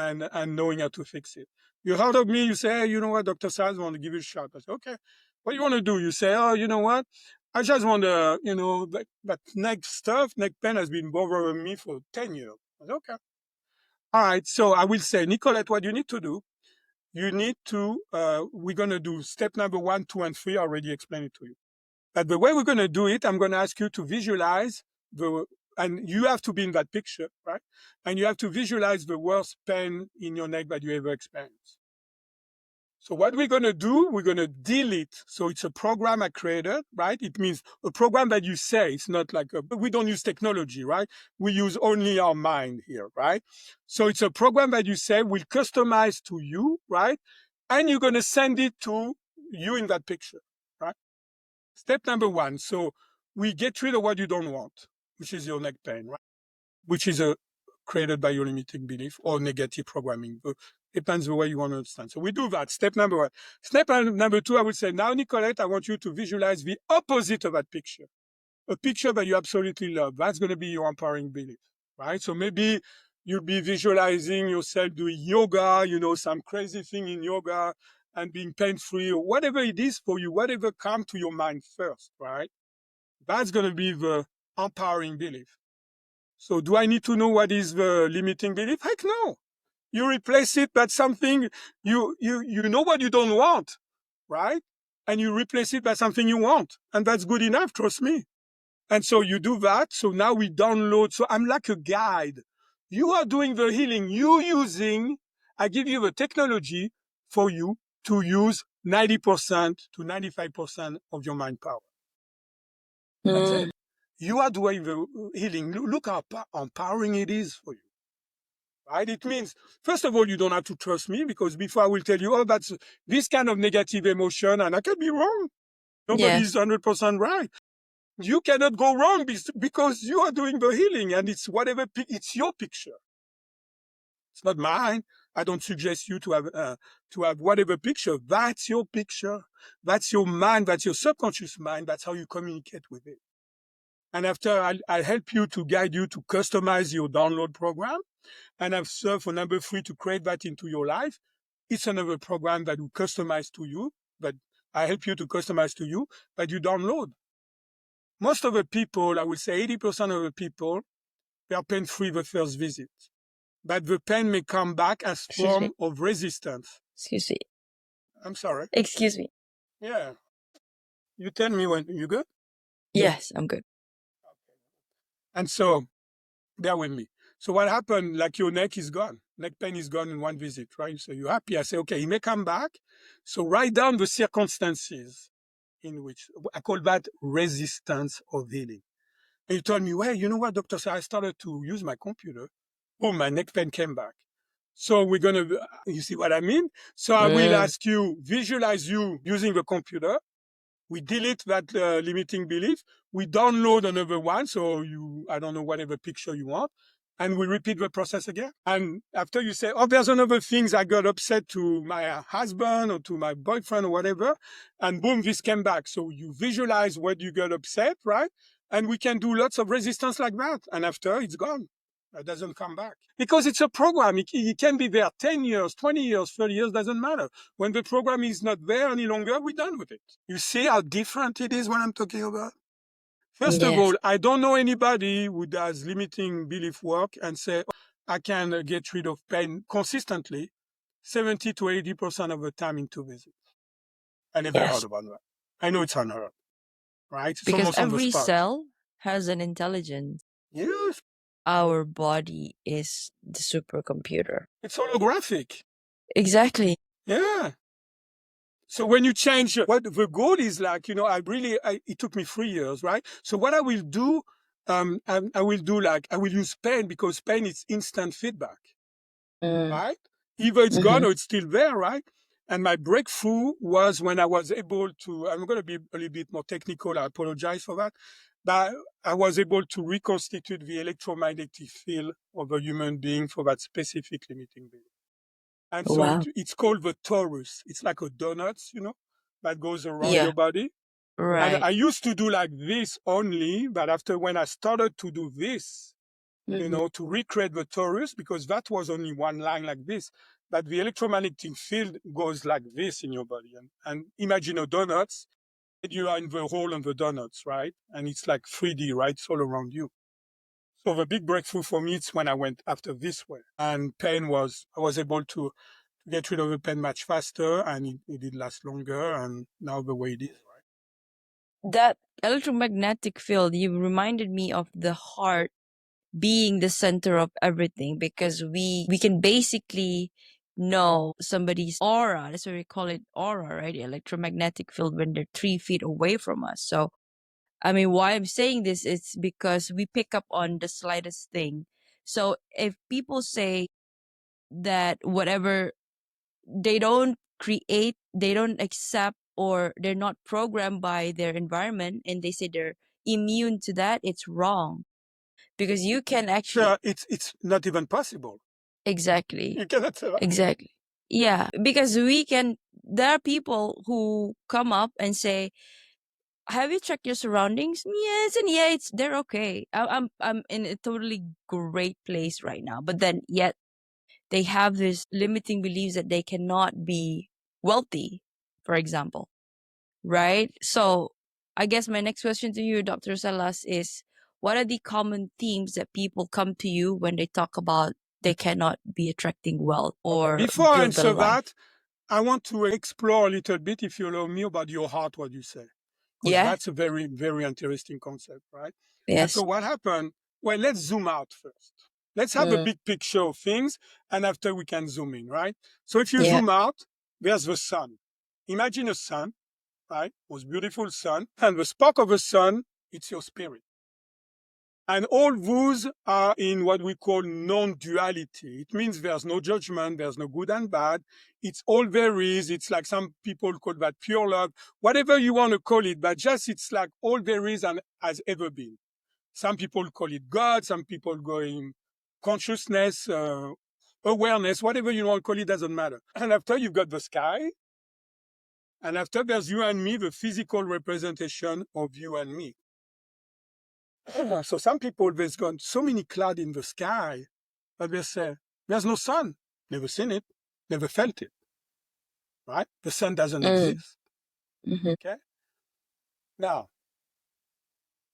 knowing how to fix it. You heard of me, you say, hey, you know what, Dr. Salas, I want to give you a shot. I say, okay, what do you want to do? You say, oh, you know what? I just want to, that neck pain has been bothering me for 10 years. I say, okay. All right. So I will say, Nicolette, what you need to do, you need to, we're going to do step number 1, 2, and 3. I already explained it to you. But the way we're going to do it, I'm going to ask you to visualize and you have to be in that picture, right? And you have to visualize the worst pain in your neck that you ever experienced. So what we're going to do, we're going to delete. So it's a program I created, right? It means a program that you say, it's not like, we don't use technology, right? We use only our mind here, right? So it's a program that you say will customize to you, right? And you're going to send it to you in that picture, right? Step number 1. So we get rid of what you don't want, which is your neck pain, right? Which is created by your limiting belief or negative programming. Depends the way you want to understand. So we do that. Step number 1. Step number 2, I would say, now, Nicolette, I want you to visualize the opposite of that picture. A picture that you absolutely love. That's going to be your empowering belief, right? So maybe you'll be visualizing yourself doing yoga, some crazy thing in yoga and being pain-free or whatever it is for you, whatever comes to your mind first, right? That's going to be the empowering belief. So do I need to know what is the limiting belief? Heck no. You replace it by something, you know what you don't want, right? And you replace it by something you want. And that's good enough, trust me. And so you do that. So now we download. So I'm like a guide. You are doing the healing. I give you the technology for you to use 90% to 95% of your mind power. That's it. You are doing the healing. Look how empowering it is for you. Right? It means, first of all, you don't have to trust me because before I will tell you, oh, that's this kind of negative emotion, and I can be wrong. Nobody's 100% right. You cannot go wrong because you are doing the healing, and it's your picture. It's not mine. I don't suggest you to have whatever picture. That's your picture. That's your mind. That's your subconscious mind. That's how you communicate with it. And after, I'll help you to guide you to customize your download program. And I've served for number 3 to create that into your life. It's another program that will customize to you, but I help you to customize to you, but you download. Most of the people, I would say 80% of the people, they are pain-free the first visit. But the pain may come back as form of resistance. Excuse me. I'm sorry. Excuse me. Yeah. You tell me when you good? Yes, I'm good. And so, bear with me. So what happened, like your neck is gone. Neck pain is gone in one visit, right? So you're happy. I say, okay, he may come back. So write down the circumstances in which, I call that resistance of healing. And you told me, well, you know what, Dr. Salas, I started to use my computer. Oh, my neck pain came back. So we're going to, you see what I mean? So I will ask you, visualize you using the computer. We delete that limiting belief. We download another one. So I don't know, whatever picture you want. And we repeat the process again. And after you say, oh, there's another things I got upset to my husband or to my boyfriend or whatever. And boom, this came back. So you visualize what you got upset, right? And we can do lots of resistance like that. And after, it's gone. It doesn't come back. Because it's a program. It can be there 10 years, 20 years, 30 years, doesn't matter. When the program is not there any longer, we're done with it. You see how different it is what I'm talking about? First of all, I don't know anybody who does limiting belief work and say, oh, I can get rid of pain consistently 70 to 80% of the time in 2 visits. I never heard about that. I know it's unheard, right? It's because every cell has an intelligence. Yes. Our body is the supercomputer. It's holographic. Exactly. Yeah. So when you change what the goal is, like, it took me 3 years, right? So what I will do, I will use pain because pain is instant feedback, right? Either it's gone or it's still there, right? And my breakthrough was when I was able to, I'm going to be a little bit more technical, I apologize for that, but I was able to reconstitute the electromagnetic field of a human being for that specific limiting belief. And so Wow. it's called the torus. It's like a donut, that goes around Yeah. your body. And Right. I used to do like this only, but after when I started to do this, to recreate the torus, because that was only one line like this, but the electromagnetic field goes like this in your body. And imagine a donut, you are in the hole of the donuts, right? And it's like 3D, right? It's all around you. So the big breakthrough for me is when I went after this way. And I was able to get rid of the pain much faster, and it did last longer, and now the way it is, right? That electromagnetic field, you reminded me of the heart being the center of everything, because we can basically know somebody's aura. That's why we call it aura, right? The electromagnetic field when they're 3 feet away from us. So I mean, why I'm saying this is because we pick up on the slightest thing. So if people say that whatever they don't create, they don't accept, or they're not programmed by their environment, and they say they're immune to that, it's wrong. Because you can actually. So it's not even possible. Exactly. You cannot say that. Exactly. Yeah. Because there are people who come up and say, have you checked your surroundings? Yes, and yeah, they're okay. I'm in a totally great place right now. But then yet they have this limiting beliefs that they cannot be wealthy, for example. Right? So I guess my next question to you, Dr. Salas, is what are the common themes that people come to you when they talk about they cannot be attracting wealth or Before I build a answer life? that, I want to explore a little bit, if you allow me, about your heart, what you say. Because Yeah. that's a very, very interesting concept, right? And Yes. so what happened? Well, let's zoom out first. Let's have a big picture of things, and after we can zoom in, right? So if you Yeah. zoom out, there's the sun. Imagine a sun, right? Most beautiful sun. And the spark of the sun, it's your spirit. And all those are in what we call non-duality. It means there's no judgment, there's no good and bad. It's all there is. It's like some people call that pure love, whatever you want to call it, but just it's like all there is and has ever been. Some people call it God, some people go in consciousness, awareness, whatever you want to call it, doesn't matter. And after you've got the sky, and after there's you and me, the physical representation of you and me. So some people, there's gone so many clouds in the sky that they say, there's no sun. Never seen it, never felt it, right? The sun doesn't exist, okay? Now,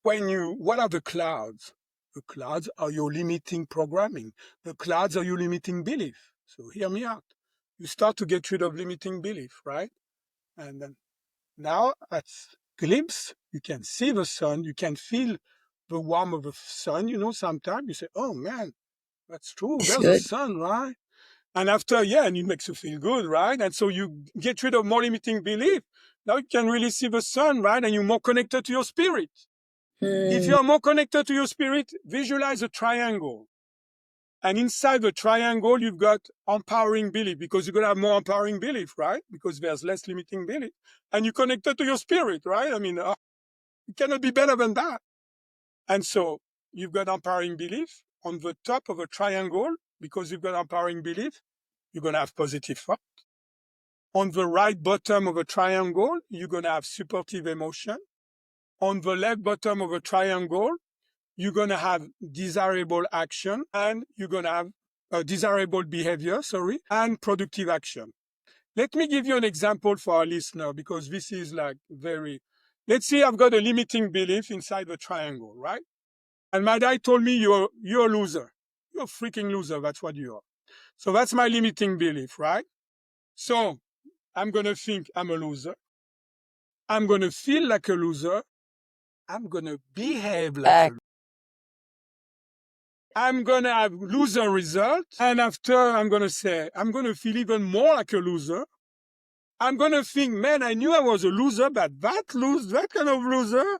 what are the clouds? The clouds are your limiting programming. The clouds are your limiting belief. So hear me out. You start to get rid of limiting belief, right? And then now at glimpse, you can see the sun, you can feel the warmth of the sun, sometimes you say, oh man, that's true, It's there's the good. sun, right? And after, and it makes you feel good, right? And so you get rid of more limiting belief. Now you can really see the sun, right? And you're more connected to your spirit. If you are more connected to your spirit, visualize a triangle. And inside the triangle, you've got empowering belief, because you're going to have more empowering belief, right? Because there's less limiting belief. And you're connected to your spirit, right? I mean, it cannot be better than that. And so you've got empowering belief on the top of a triangle. Because you've got empowering belief, you're going to have positive thought. On the right bottom of a triangle, you're going to have supportive emotion. On the left bottom of a triangle, you're going to have desirable action, and you're going to have desirable behavior, and productive action. Let me give you an example for our listener, because this is like let's see, I've got a limiting belief inside the triangle, right? And my dad told me, you're a loser. You're a freaking loser. That's what you are. So that's my limiting belief, right? So I'm going to think I'm a loser. I'm going to feel like a loser. I'm going to behave like a loser. I'm going to have loser results. And after, I'm going to say, I'm going to feel even more like a loser. I'm going to think, man, I knew I was a loser, but that kind of loser.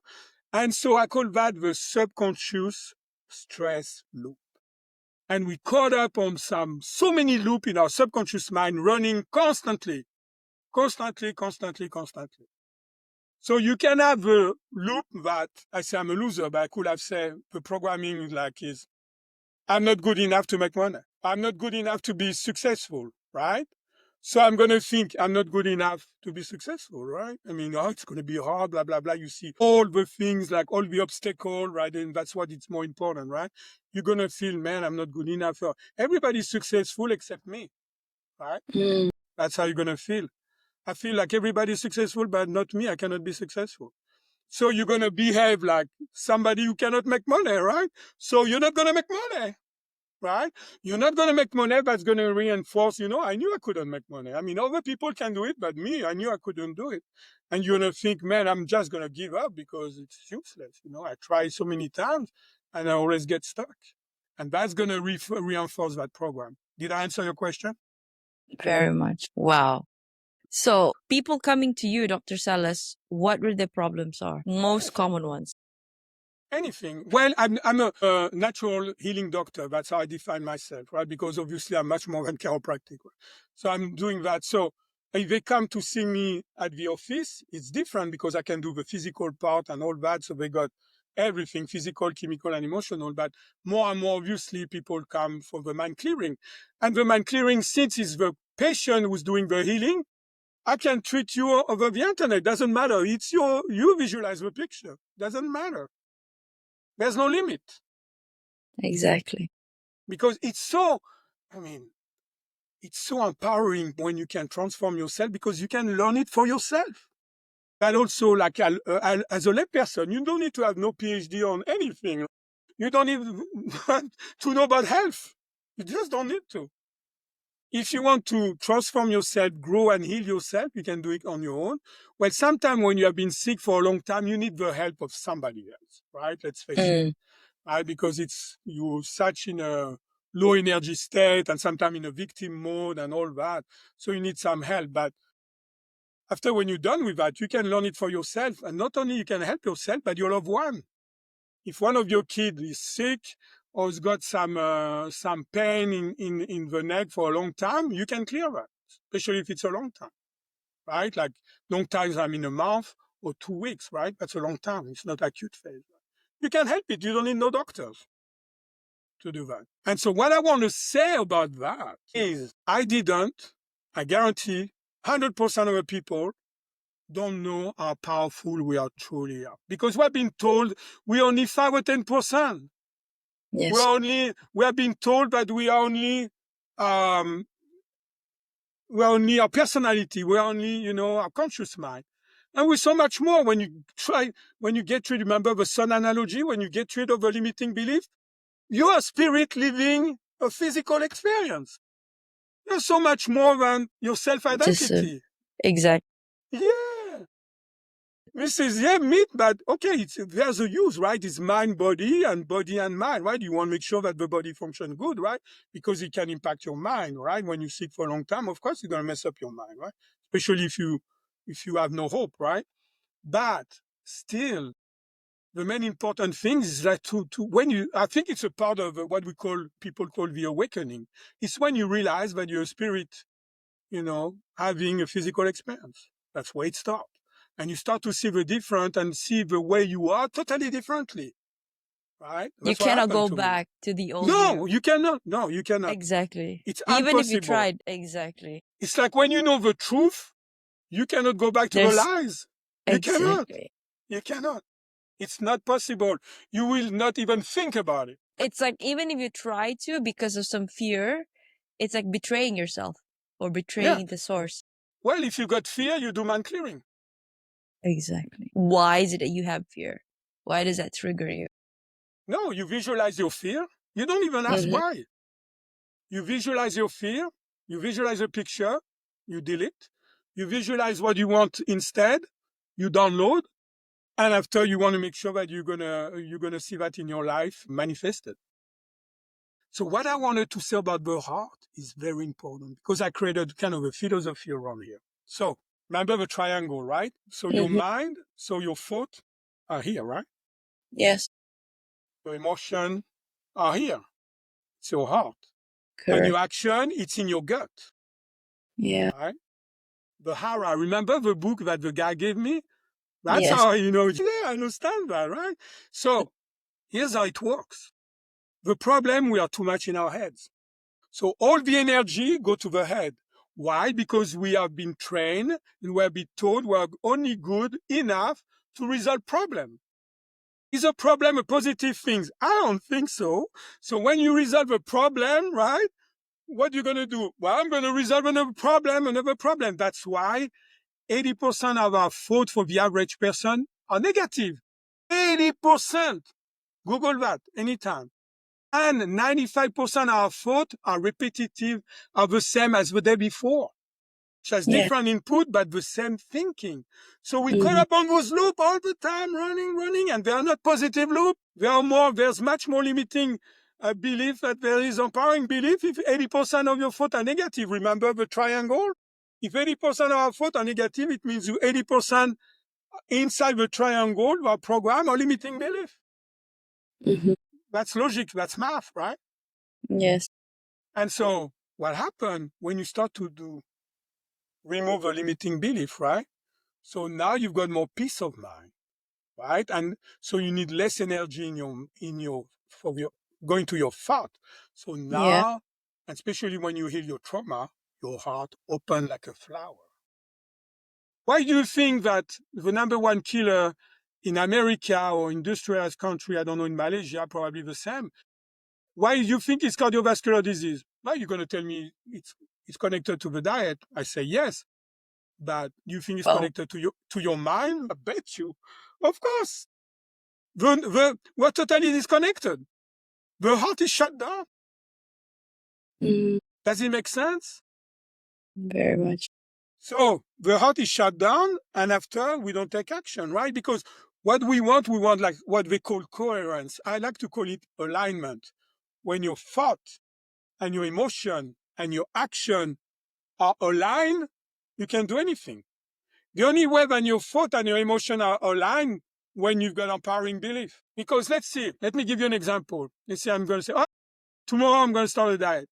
And so I call that the subconscious stress loop. And we caught up on so many loops in our subconscious mind running constantly. So you can have a loop that I say I'm a loser, but I could have said the programming is I'm not good enough to make money. I'm not good enough to be successful, right? So I'm going to think I'm not good enough to be successful, right? I mean, oh, it's going to be hard, blah, blah, blah. You see all the things, like all the obstacles, right? And that's what it's more important, right? You're going to feel, man, I'm not good enough. Everybody's successful except me, right? That's how you're going to feel. I feel like everybody's successful, but not me. I cannot be successful. So you're going to behave like somebody who cannot make money, right? So you're not going to make money, right? You're not going to make money. That's going to reinforce, I knew I couldn't make money. I mean, other people can do it, but me, I knew I couldn't do it. And you're going to think, man, I'm just going to give up because it's useless. I try so many times and I always get stuck. And that's going to reinforce that program. Did I answer your question? Very much. Wow. So people coming to you, Dr. Salas, what were the problems are? Most common ones. Anything. Well, I'm a natural healing doctor. That's how I define myself, right? Because obviously I'm much more than chiropractic. So I'm doing that. So if they come to see me at the office, it's different because I can do the physical part and all that. So they got everything, physical, chemical, and emotional. But more and more, obviously, people come for the mind clearing. And the mind clearing, since it's the patient who's doing the healing, I can treat you over the internet. Doesn't matter. It's you visualize the picture. Doesn't matter. There's no limit. Exactly. Because it's so empowering when you can transform yourself because you can learn it for yourself. But also, like as a layperson, you don't need to have no PhD on anything. You don't need to know about health. You just don't need to. If you want to transform yourself, grow and heal yourself, you can do it on your own. Well, sometimes when you have been sick for a long time, you need the help of somebody else, right? Let's face it. Right? Because you're such in a low energy state and sometimes in a victim mode and all that. So you need some help. But after when you're done with that, you can learn it for yourself. And not only you can help yourself, but your loved one. If one of your kids is sick or has got some pain in the neck for a long time, you can clear that, especially if it's a long time, right? Like long times, I mean a month or 2 weeks, right? That's a long time. It's not acute phase. You can help it. You don't need no doctors to do that. And so what I want to say about that is I guarantee 100% of the people don't know how powerful we are truly are. Because we're being told we're only 5 or 10%. Yes. We are being told that we're only our personality, we're only, our conscious mind. And we're so much more when you get rid, remember the sun analogy, when you get rid of the limiting belief, you are spirit living a physical experience. You're so much more than your self-identity. Exactly. Yeah. This is, myth, but okay, there's a use, right? It's mind, body and mind, right? You want to make sure that the body functions good, right? Because it can impact your mind, right? When you sick for a long time, of course, you're going to mess up your mind, right? Especially if you have no hope, right? But still, the main important thing is that I think it's a part of what people call the awakening. It's when you realize that you're a spirit, having a physical experience. That's where it starts. And you start to see the difference and see the way you are totally differently. Right? You cannot go back to the old No, you cannot. No, you cannot. Exactly. It's even impossible. If you tried. Exactly. It's like when you know the truth, you cannot go back to the lies. You cannot. You cannot. It's not possible. You will not even think about it. It's like even if you try to, because of some fear, it's like betraying yourself or betraying the source. Well, if you got fear, you do mind clearing. Exactly. Why is it that you have fear? Why does that trigger you? No, you visualize your fear. You don't even ask why. You visualize your fear. You visualize a picture. You delete. You visualize what you want instead. You download. And after, you want to make sure that you're gonna see that in your life manifested. So what I wanted to say about the heart is very important because I created kind of a philosophy around here. So remember the triangle, right? So your mind, so your thought are here, right? Yes. Your emotion are here. It's your heart. And Correct. your action, it's in your gut. Yeah. Right? The hara, remember the book that the guy gave me? That's Yes. how, yeah, I understand that, right? So here's how it works. The problem, we are too much in our heads. So all the energy go to the head. Why? Because we have been trained and we have been told we are only good enough to resolve problems. Is a problem a positive thing? I don't think so. So when you resolve a problem, right, what are you going to do? Well, I'm going to resolve another problem. That's why 80% of our thoughts for the average person are negative. 80%. Google that anytime. And 95% of our thoughts are repetitive, are the same as the day before. Just Yeah. different input, but the same thinking. So we caught up on those loops all the time, running, and they are not positive loops. There's much more limiting belief that there is empowering belief if 80% of your thoughts are negative. Remember the triangle? If 80% of our thoughts are negative, it means you 80% inside the triangle are program or limiting belief. That's logic, that's math, right? Yes. And so what happened when you start to remove a limiting belief, right? So now you've got more peace of mind, right? And so you need less energy for your going to your thought. So now, and especially when you heal your trauma, your heart open like a flower. Why do you think that the number one killer in America or industrialized country, I don't know, in Malaysia, probably the same? Why do you think it's cardiovascular disease? Why are you going to tell me it's connected to the diet? I say yes. But you think it's connected to your mind? I bet you. Of course. We're totally disconnected. The heart is shut down. Does it make sense? Very much. So the heart is shut down, and after we don't take action, right? Because what we want like what they call coherence. I like to call it alignment. When your thought and your emotion and your action are aligned, you can do anything. The only way when your thought and your emotion are aligned when you've got empowering belief. Because let me give you an example. Let's say I'm going to say, tomorrow I'm going to start a diet,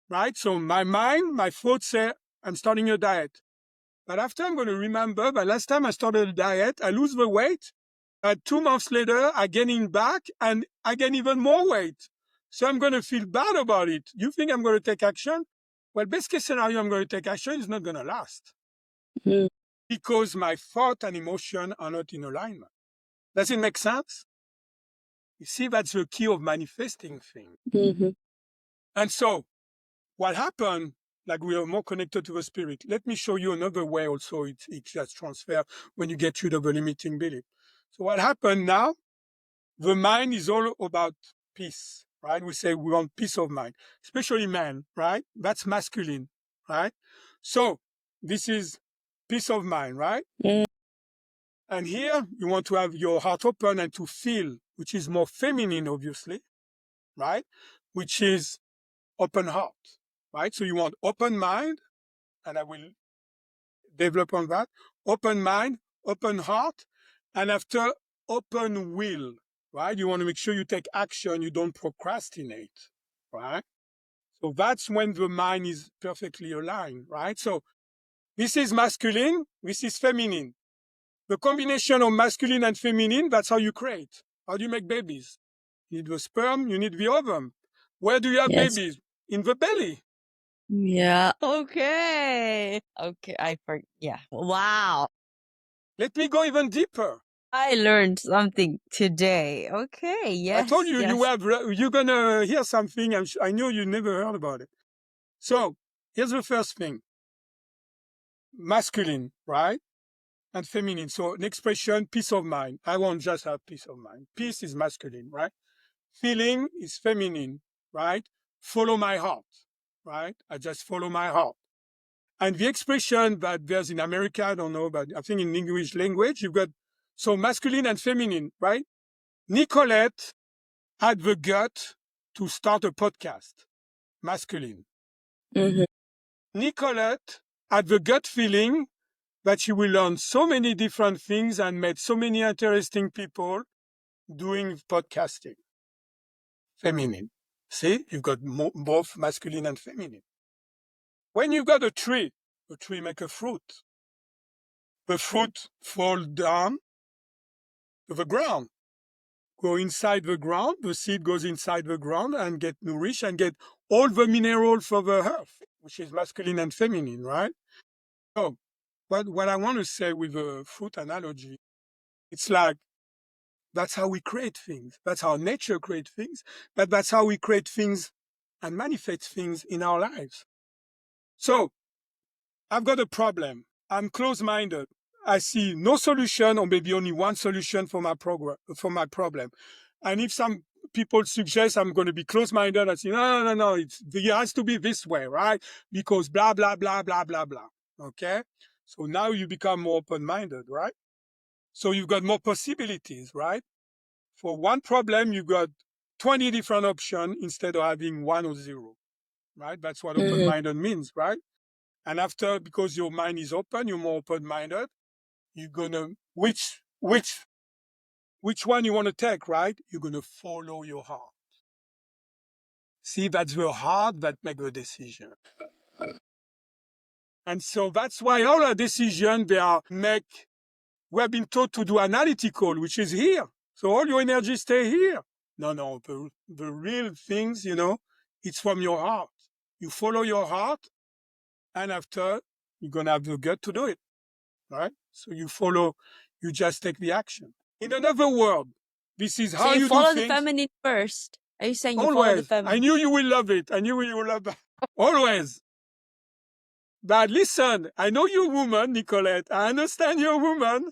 right? So my mind, my thoughts say, I'm starting a diet. But after I'm going to remember, but last time I started a diet, I lose the weight. 2 months later, I gain it back and I gain even more weight. So I'm going to feel bad about it. You think I'm going to take action? Well, best case scenario, I'm going to take action is not going to last. Because my thought and emotion are not in alignment. Does it make sense? You see, that's the key of manifesting things. And so what happened, like we are more connected to the spirit. Let me show you another way also it just transfer when you get rid of a limiting belief. So what happened now, the mind is all about peace, right? We say we want peace of mind, especially men, right? That's masculine, right? So this is peace of mind, right? And here you want to have your heart open and to feel, which is more feminine, obviously, right? Which is open heart, right? So you want open mind, and I will develop on that. Open mind, open heart, and after open will, right? You want to make sure you take action, you don't procrastinate, right? So that's when the mind is perfectly aligned, right? So this is masculine, this is feminine. The combination of masculine and feminine, that's how you create. How do you make babies? You need the sperm, you need the ovum. Where do you have babies? In the belly. Yeah. Okay. Yeah. Wow. Let me go even deeper. I learned something today. Okay. Yes. I told you yes. you're gonna hear something. I know you never heard about it. So here's the first thing: masculine, right, and feminine. So an expression, peace of mind. I won't just have peace of mind. Peace is masculine, right? Feeling is feminine, right? Follow my heart, right? I just follow my heart. And the expression that there's in America, I don't know, but I think in English language, you've got so masculine and feminine, right? Nicolette had the gut to start a podcast, masculine. Nicolette had the gut feeling that she will learn so many different things and met so many interesting people doing podcasting, feminine. See, you've got both masculine and feminine. When you've got a tree make a fruit. The fruit fall down to the ground, go inside the ground, the seed goes inside the ground and get nourished and get all the minerals for the earth, which is masculine and feminine, right? So what I want to say with the fruit analogy, it's like that's how we create things. That's how nature creates things, but that's how we create things and manifest things in our lives. So I've got a problem. I'm closed-minded. I see no solution or maybe only one solution for my problem. And if some people suggest I'm going to be closed-minded, I say, no, it has to be this way, right? Because blah, blah, blah, blah, blah, blah. Okay? So now you become more open-minded, right? So you've got more possibilities, right? For one problem, you've got 20 different options instead of having 1 or 0, right? That's what open-minded means, right? And after, because your mind is open, you're more open-minded, you're gonna, which one you want to take, right? You're gonna follow your heart. See, that's the heart that makes the decision. And so that's why all our decisions, we have been taught to do analytical, which is here. So all your energy stay here. No, the real things, it's from your heart. You follow your heart, and after, you're gonna have the gut to do it. Right? So you just take the action. In another word, this is how you follow do things. The feminine first. Are you saying you Always. follow the feminine? I knew you will love it. I knew you will love that. Always. But listen, I know you're a woman, Nicolette. I understand you're a woman.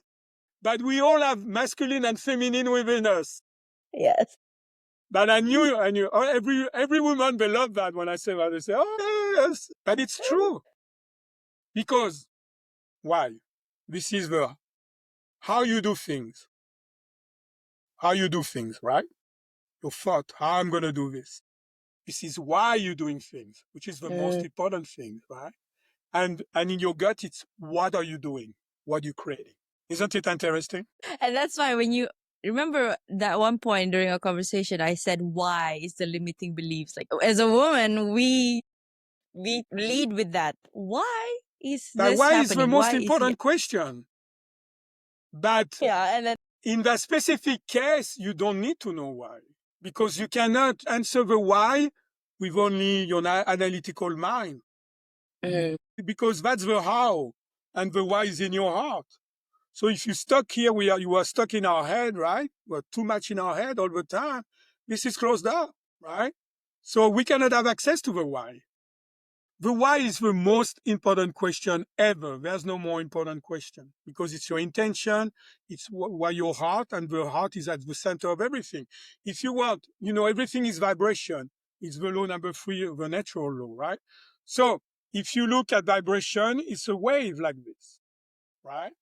But we all have masculine and feminine within us. Yes. But I knew. Every woman, they love that when I say that. They say, oh, yes. But it's true. Because, why? This is how you do things. How you do things, right? Your thought, how I'm going to do this. This is why you're doing things, which is the most important thing, right? And in your gut, it's what are you doing? What are you creating? Isn't it interesting? And that's why when you remember that one point during our conversation, I said, why is the limiting beliefs? Like, as a woman, we lead with that. Why is this why happening? Is the most important question. But and then in that specific case, you don't need to know why. Because you cannot answer the why with only your analytical mind. Because that's the how, and the why is in your heart. So if you're stuck here, you are stuck in our head, right? We're too much in our head all the time. This is closed up, right? So we cannot have access to the why. The why is the most important question ever. There's no more important question because it's your intention. It's why your heart, and the heart is at the center of everything. If you want, everything is vibration. It's the law number 3 of the natural law, right? So if you look at vibration, it's a wave like this, right?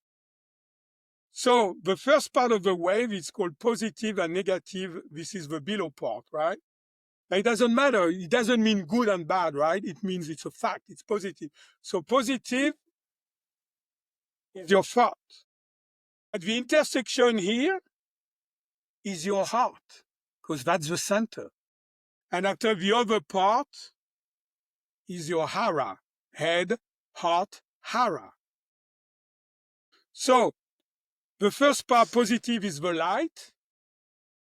So the first part of the wave is called positive and negative. This is the below part, right? It doesn't matter. It doesn't mean good and bad, right? It means it's a fact. It's positive. So positive is your thought. At the intersection here is your heart, because that's the center. And after the other part is your hara, head, heart, hara. So the first part, positive, is the light.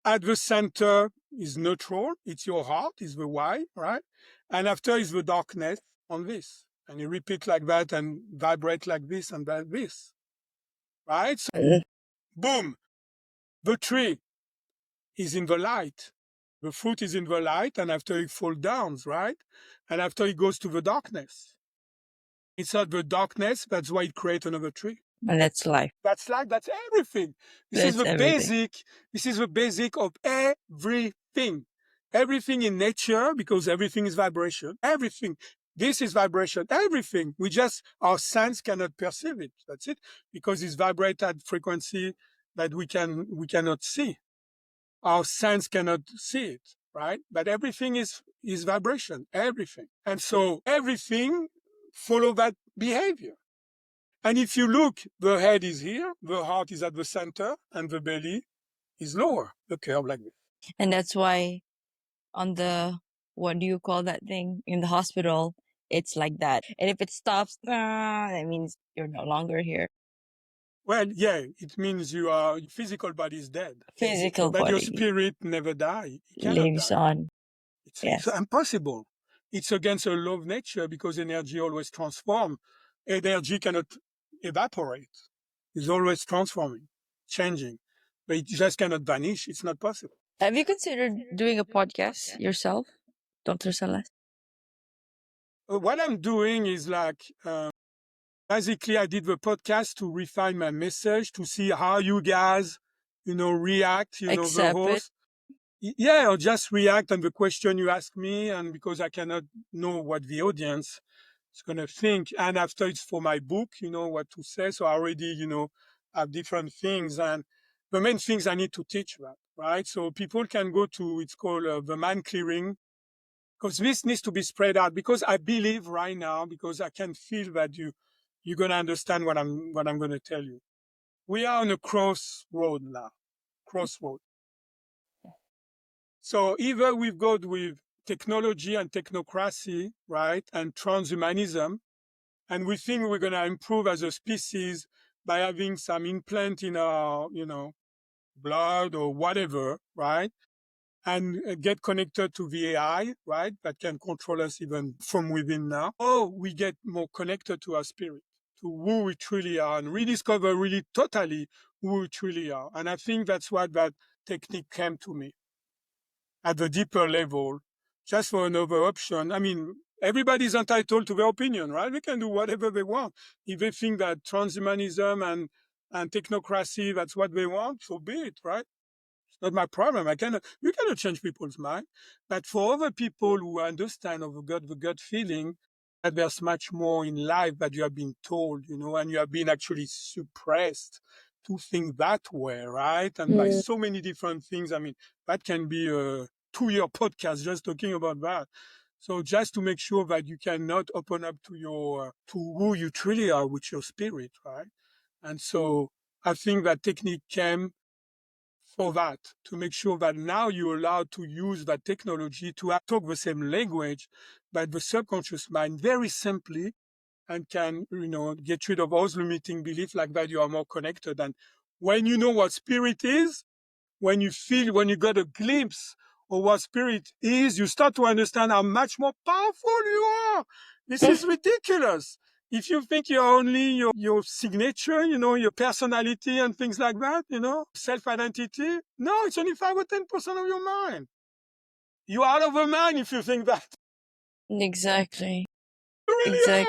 At the center is neutral. It's your heart, is the why, right? And after is the darkness on this. And you repeat like that and vibrate like this and like this, right? So, boom, the tree is in the light. The fruit is in the light, and after it falls down, right? And after it goes to the darkness. It's not the darkness, that's why it creates another tree. And that's life. That's life, that's everything. This is the basic of everything. Everything in nature, because everything is vibration. Everything. This is vibration. Everything. Our sense cannot perceive it. That's it. Because it's vibrate at frequency that we cannot see. Our sense cannot see it, right? But everything is vibration. Everything. And so everything follow that behavior. And if you look, the head is here, the heart is at the center, and the belly is lower, the curve like this. And that's why on the what do you call that thing in the hospital? It's like that. And if it stops, that means you're no longer here. Well, yeah, it means your physical body is dead, Physical but your body spirit never die. It cannot lives die. on. It's Yes. impossible. It's against the law of nature because energy always transforms. Energy cannot evaporate. It's always transforming, changing, but it just cannot vanish. It's not possible. Have you considered doing a podcast yourself, Dr. Salas? What I'm doing is like, basically, I did the podcast to refine my message, to see how you guys, react, the Accept it. host. Yeah, or just react on the question you ask me, and because I cannot know what the audience is going to think. And after it's for my book, what to say. So I already, have different things. And the main things I need to teach that, right? So people can go to, it's called the Mind Clearing, because this needs to be spread out. Because I believe right now, because I can feel that you're going to understand what I'm going to tell you. We are on a crossroad now, crossroad. So either we've got with technology and technocracy, right, and transhumanism, and we think we're going to improve as a species by having some implant in our, blood or whatever, right, and get connected to the AI, right, that can control us even from within now. Or we get more connected to our spirit, to who we truly are, and rediscover really totally who we truly are. And I think that's what that technique came to me at the deeper level, just for another option. I mean, everybody's entitled to their opinion, right? They can do whatever they want. If they think that transhumanism and technocracy, that's what they want, so be it, right? It's not my problem. You cannot change people's mind. But for other people who understand or got the gut feeling that there's much more in life that you have been told, and you have been actually suppressed to think that way, right? And by so many different things. I mean, that can be a 2-year podcast just talking about that. So just to make sure that you cannot open up to who you truly are with your spirit, right? And so I think that technique came for that, to make sure that now you're allowed to use that technology to talk the same language, but the subconscious mind very simply, and can, get rid of all limiting beliefs like that you are more connected. And when you know what spirit is, when you got a glimpse of what spirit is, you start to understand how much more powerful you are. This is ridiculous. If you think you're only your signature, your personality and things like that, self-identity, no, it's only 5 or 10% of your mind. You're out of your mind if you think that. Exactly. You really are.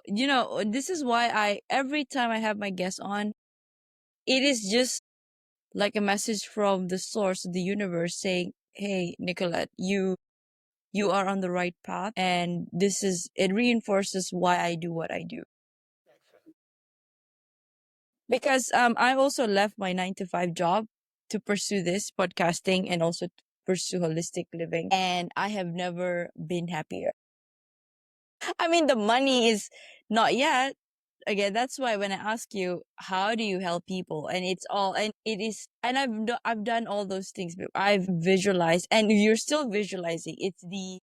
Exactly. This is why every time I have my guest on, it is just like a message from the source of the universe saying, "Hey, Nicolette, you are on the right path, and it reinforces why I do what I do." Because I also left my 9 to 5 job to pursue this podcasting and also to pursue holistic living, and I have never been happier. I mean, the money is not yet. Again, that's why when I ask you, how do you help people? And it's all, and it is, and I've done all those things. But I've visualized, and you're still visualizing. It's the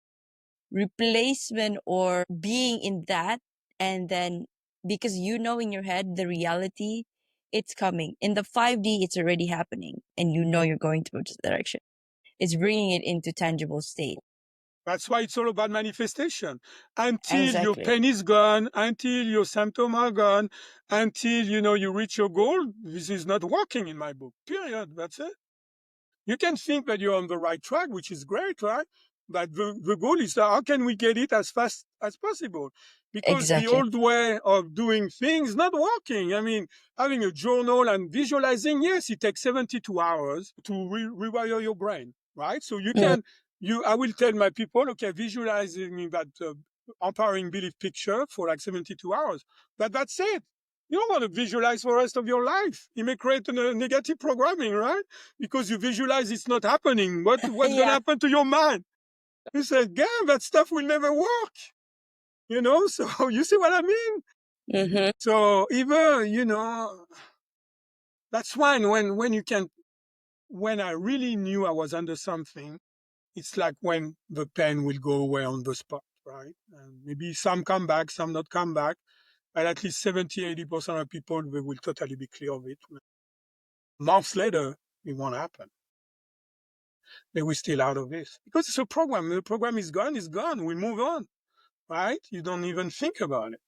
replacement or being in that, and then because in your head the reality, it's coming in the 5D. It's already happening, and you're going towards the direction. It's bringing it into tangible state. That's why it's all about manifestation. Until your Exactly. pain is gone, until your symptoms are gone, until you reach your goal, this is not working in my book. Period. That's it. You can think that you're on the right track, which is great, right? But the goal is that how can we get it as fast as possible? Because the Exactly. old way of doing things not working. I mean, having a journal and visualizing, yes, it takes 72 hours to rewire your brain, right? So you can, I will tell my people, okay, visualizing that empowering belief picture for like 72 hours. But that's it. You don't want to visualize for the rest of your life. It may create a negative programming, right? Because you visualize it's not happening. What's going to happen to your mind? You say, damn, that stuff will never work. So you see what I mean? Mm-hmm. So even, that's why when I really knew I was under something, it's like when the pain will go away on the spot, right? And maybe some come back, some not come back, but at least 70-80% of people, they will totally be clear of it. Months later, it won't happen. They will still out of this because it's a program. The program is gone, it's gone. We move on, right? You don't even think about it.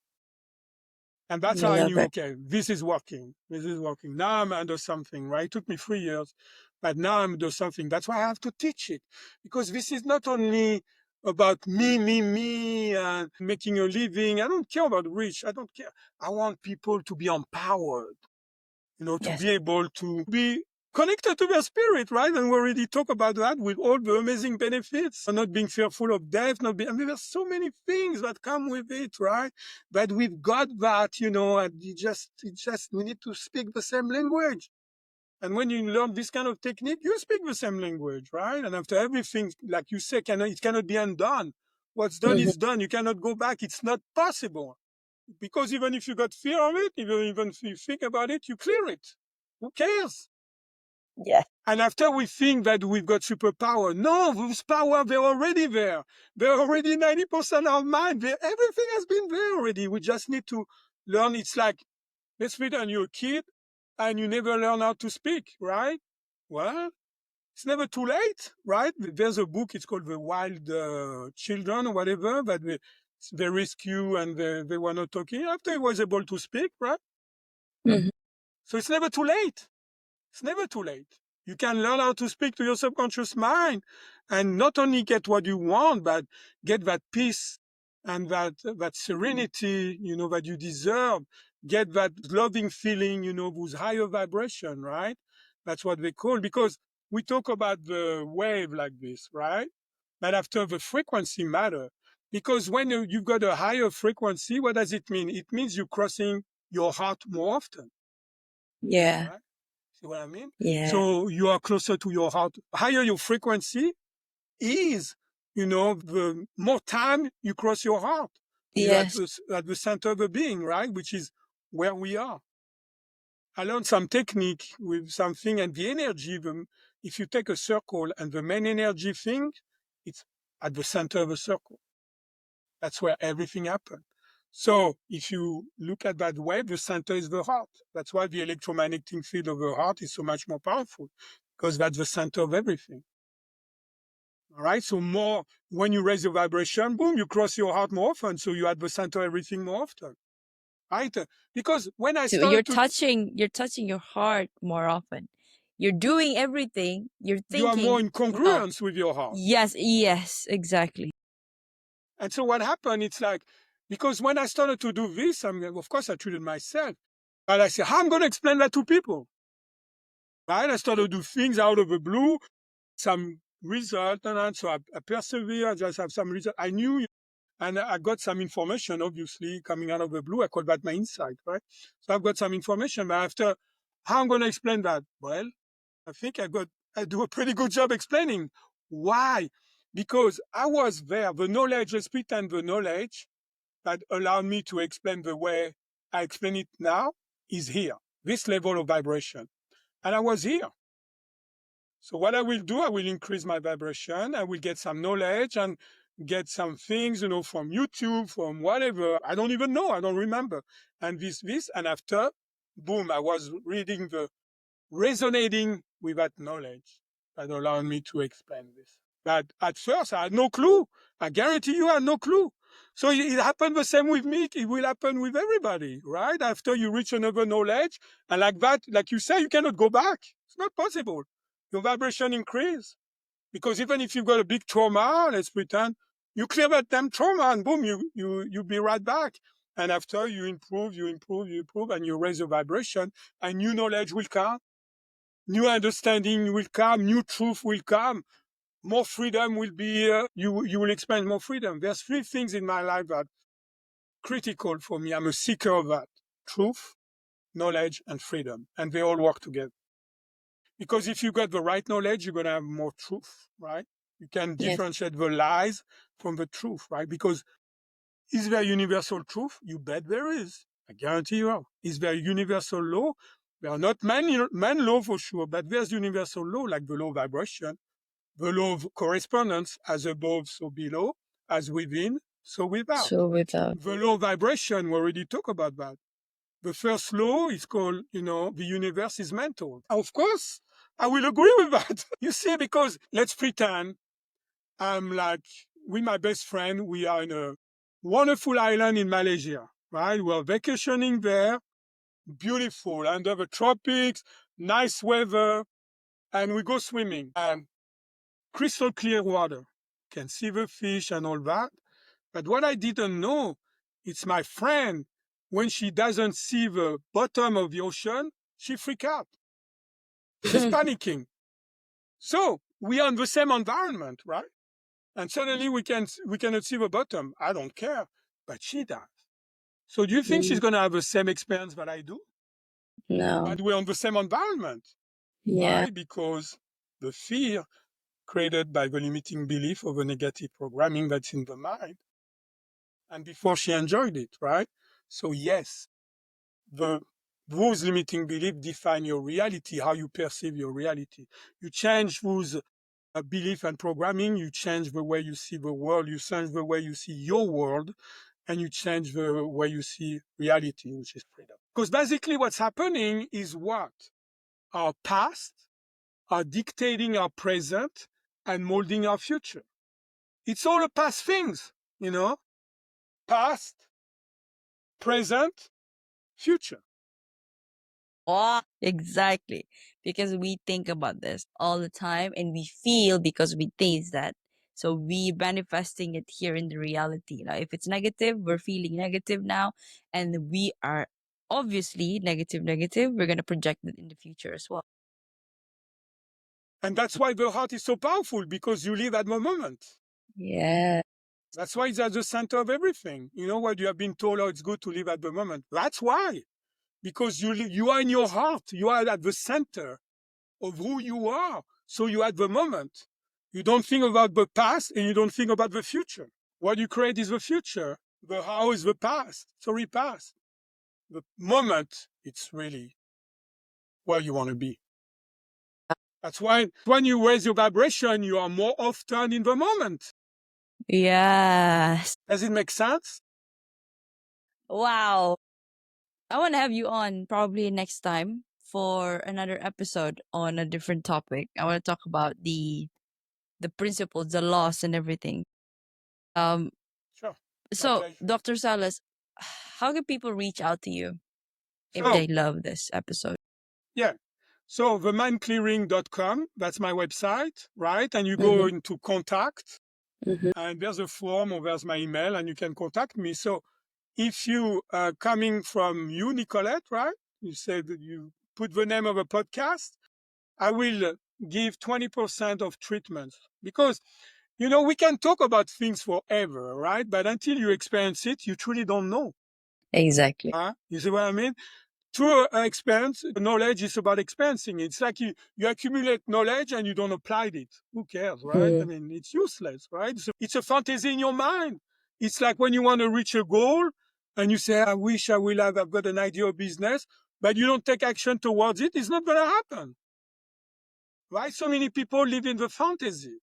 And that's I how I love knew, it. okay, this is working. This is working. Now I'm under something, right? It took me 3 years, but now I'm under something. That's why I have to teach it. Because this is not only about me, and making a living. I don't care about rich. I don't care. I want people to be empowered, to Yes. be able to be connected to their spirit, right? And we already talked about that with all the amazing benefits, not being fearful of death, there's so many things that come with it, right? But we've got that, and we need to speak the same language. And when you learn this kind of technique, you speak the same language, right? And after everything, like you say, it cannot be undone. What's done Mhm. is done. You cannot go back. It's not possible. Because even if you got fear of it, even if you think about it, you clear it. Who cares? Yes. And after we think that we've got superpower, no, those power, they're already there. They're already 90% of mind. Everything has been there already. We just need to learn. It's like, let's pretend you're a kid and you never learn how to speak, right? Well, it's never too late, right? There's a book, it's called The Wild Children or whatever, that they rescue and they were not talking. After he was able to speak, right? Mhm. So it's never too late. It's never too late. You can learn how to speak to your subconscious mind and not only get what you want, but get that peace and that serenity, that you deserve. Get that loving feeling, with higher vibration, right? That's what they call, because we talk about the wave like this, right? But after the frequency matter, because when you've got a higher frequency, what does it mean? It means you're crossing your heart more often, Yeah. right? See what I mean? Yeah. So you are closer to your heart. Higher your frequency is, the more time you cross your heart. You're Yes. at the center of the being, right? Which is where we are. I learned some technique with something, and the energy, if you take a circle and the main energy thing, it's at the center of a circle. That's where everything happens. So if you look at that way, the center is the heart. That's why the electromagnetic field of the heart is so much more powerful, because that's the center of everything. All right. So more, when you raise your vibration, boom, you cross your heart more often. So you at the center of everything more often. Right? Because when I So you're started to, touching your heart more often. You're doing everything. You're you are more thinking, in congruence with your heart. yes, yes, exactly. And so what happened, it's like, because when I started to do this, of course I treated myself, but I said, how am I going to explain that to people? Right? I started to do things out of the blue, some result, and so I persevere, I just have some result. I knew, and I got some information, obviously, coming out of the blue. I call that my insight, right? So I've got some information, but after, how am I going to explain that? Well, I think I do a pretty good job explaining. Why? Because I was there. The knowledge, let's pretend the knowledge that allowed me to explain the way I explain it now is here, this level of vibration. And I was here. So what I will do, I will increase my vibration. I will get some knowledge and get some things, from YouTube, from whatever. I don't even know. I don't remember. And this. And after, boom, I was reading resonating with that knowledge that allowed me to explain this. But at first, I had no clue. I guarantee you, I had no clue. So it happened the same with me. It will happen with everybody, right? After you reach another knowledge, and like that, like you say, you cannot go back. It's not possible. Your vibration increase, because even if you've got a big trauma, let's pretend, you clear that damn trauma, and boom, you be right back. And after you improve, and you raise your vibration, and new knowledge will come, new understanding will come, new truth will come, more freedom will be, you will experience more freedom. There's three things in my life that are critical for me. I'm a seeker of that: truth, knowledge, and freedom. And they all work together. Because if you got the right knowledge, you're going to have more truth, right? You can Yes. differentiate the lies from the truth, right? Because is there universal truth? You bet there is. I guarantee you are. Is there universal law? There are not man law for sure, but there's universal law, like the law of vibration. The law of correspondence, as above, so below, as within, so without. So without. The law of vibration, we already talked about that. The first law is called, the universe is mental. Of course, I will agree with that. You see, because let's pretend I'm like, with my best friend, we are in a wonderful island in Malaysia, right? We're vacationing there, beautiful, under the tropics, nice weather, and we go swimming. And crystal clear water, can see the fish and all that. But what I didn't know, it's my friend, when she doesn't see the bottom of the ocean, she freaks out. She's panicking. So we are in the same environment, right? And suddenly we cannot see the bottom. I don't care, but she does. So do you think she's going to have the same experience that I do? No. But we're in the same environment. Yeah. Why? Because the fear created by the limiting belief of the negative programming that's in the mind. And before she enjoyed it, right? So yes, those limiting beliefs define your reality, how you perceive your reality. You change those belief and programming, you change the way you see the world, you change the way you see your world, and you change the way you see reality, which is freedom. Because basically what's happening is what? Our past are dictating our present and molding our future. It's all the past things, past, present, future. Oh, exactly. Because we think about this all the time and we feel because we taste that. So we manifesting it here in the reality. Now, if it's negative, we're feeling negative now. And we are obviously negative. We're going to project it in the future as well. And that's why the heart is so powerful, because you live at the moment. Yeah. That's why it's at the center of everything. You know what? You have been told, oh, it's good to live at the moment. That's why. Because you are in your heart. You are at the center of who you are. So you are at the moment. You don't think about the past and you don't think about the future. What you create is the future. The how is the past. Sorry, past. The moment, it's really where you want to be. That's why when you raise your vibration, you are more often in the moment. Yes. Does it make sense? Wow. I want to have you on probably next time for another episode on a different topic. I want to talk about the principles, the laws and everything. Sure. So pleasure. Dr. Salas, how can people reach out to you if So, they love this episode? yeah. So themindclearing.com, that's my website, right? And you go into contact, and there's a form or there's my email, and you can contact me. So if you are coming from you, Nicolette, right? You said that you put the name of a podcast, I will give 20% of treatments, because we can talk about things forever, right? But until you experience it, you truly don't know. Exactly. You see what I mean? Through experience, knowledge is about experiencing. It's like you accumulate knowledge and you don't apply it. Who cares, right? I mean, it's useless, right? So it's a fantasy in your mind. It's like when you want to reach a goal and you say, I wish I've got an idea of business, but you don't take action towards it, it's not going to happen. Right? So many people live in the fantasy.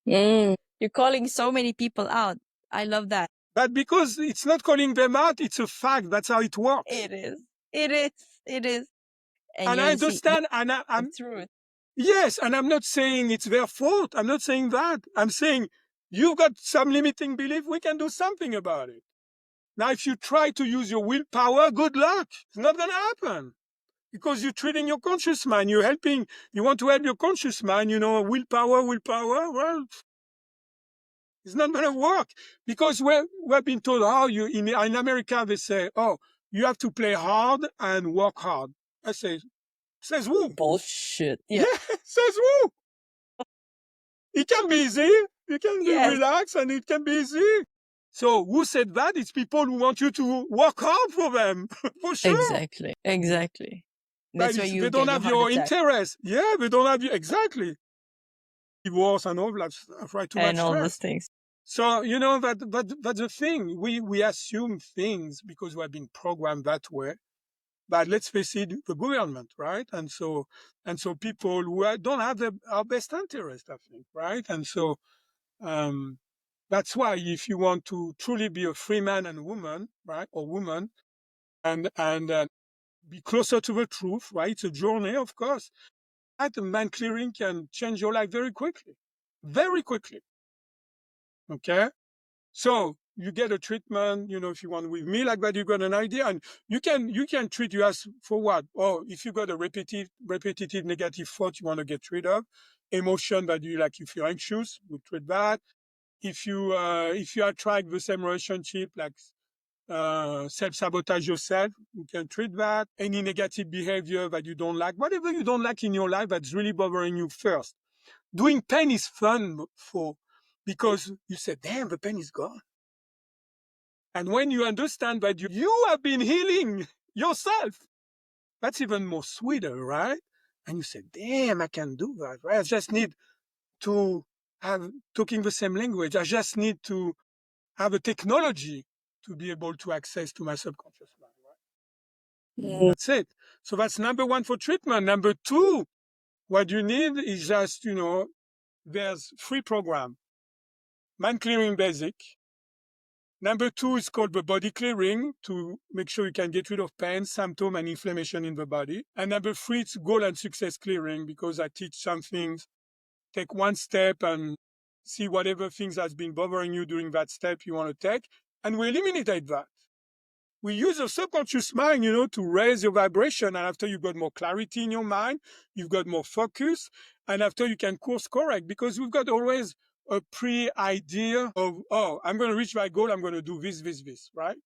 You're calling so many people out. I love that. But because it's not calling them out, it's a fact. That's how it works. It is. It is. It is. And I understand, and I'm truth. yes, and I'm not saying it's their fault. I'm not saying that. I'm saying you've got some limiting belief. We can do something about it. Now, if you try to use your willpower, good luck. It's not going to happen, because you're treating your conscious mind. You want to help your conscious mind, willpower. Well, it's not going to work, because we've been told how in America, they say, oh, you have to play hard and work hard. I say, says who? Bullshit. Yeah, says who? It can be easy. You can be relaxed and it can be easy. So who said that? It's people who want you to work hard for them, for sure. Exactly. But That's why they don't have your interest. Yeah, they don't have you. Exactly. Divorce and all that stuff, right? Too much and all stress. those things. So, that's the thing. We assume things because we have been programmed that way. But let's face it, the government, right? And so people who don't have our best interest, I think, right? And so um, that's why if you want to truly be a free man and woman, right, or woman, and be closer to the truth, right? It's a journey, of course. That mind clearing can change your life very quickly, very quickly. Okay, so you get a treatment, if you want with me like that, you got an idea, and you can treat you as for what? Oh, if you got a repetitive negative thought you want to get rid of, emotion that you like, if you're anxious, we treat that. If you attract the same relationship, like self-sabotage yourself, you can treat that. Any negative behavior that you don't like, whatever you don't like in your life that's really bothering you first. Doing pain is fun because you say, damn, the pain is gone. And when you understand that you have been healing yourself, that's even more sweeter, right? And you say, damn, I can do that, right? I just need to have talking the same language. I just need to have a technology to be able to access to my subconscious mind, right? Mm. That's it. So that's number one for treatment. Number two, what you need is just, there's free program, mind clearing basic. Number two is called the body clearing to make sure you can get rid of pain, symptom, and inflammation in the body. And number three, it's goal and success clearing, because I teach some things. Take one step and see whatever things has been bothering you during that step you want to take, and we eliminate that. We use your subconscious mind, to raise your vibration. And after you've got more clarity in your mind, you've got more focus. And after you can course correct, because we've got always a pre-idea of, oh, I'm going to reach my goal. I'm going to do this, this, this, right?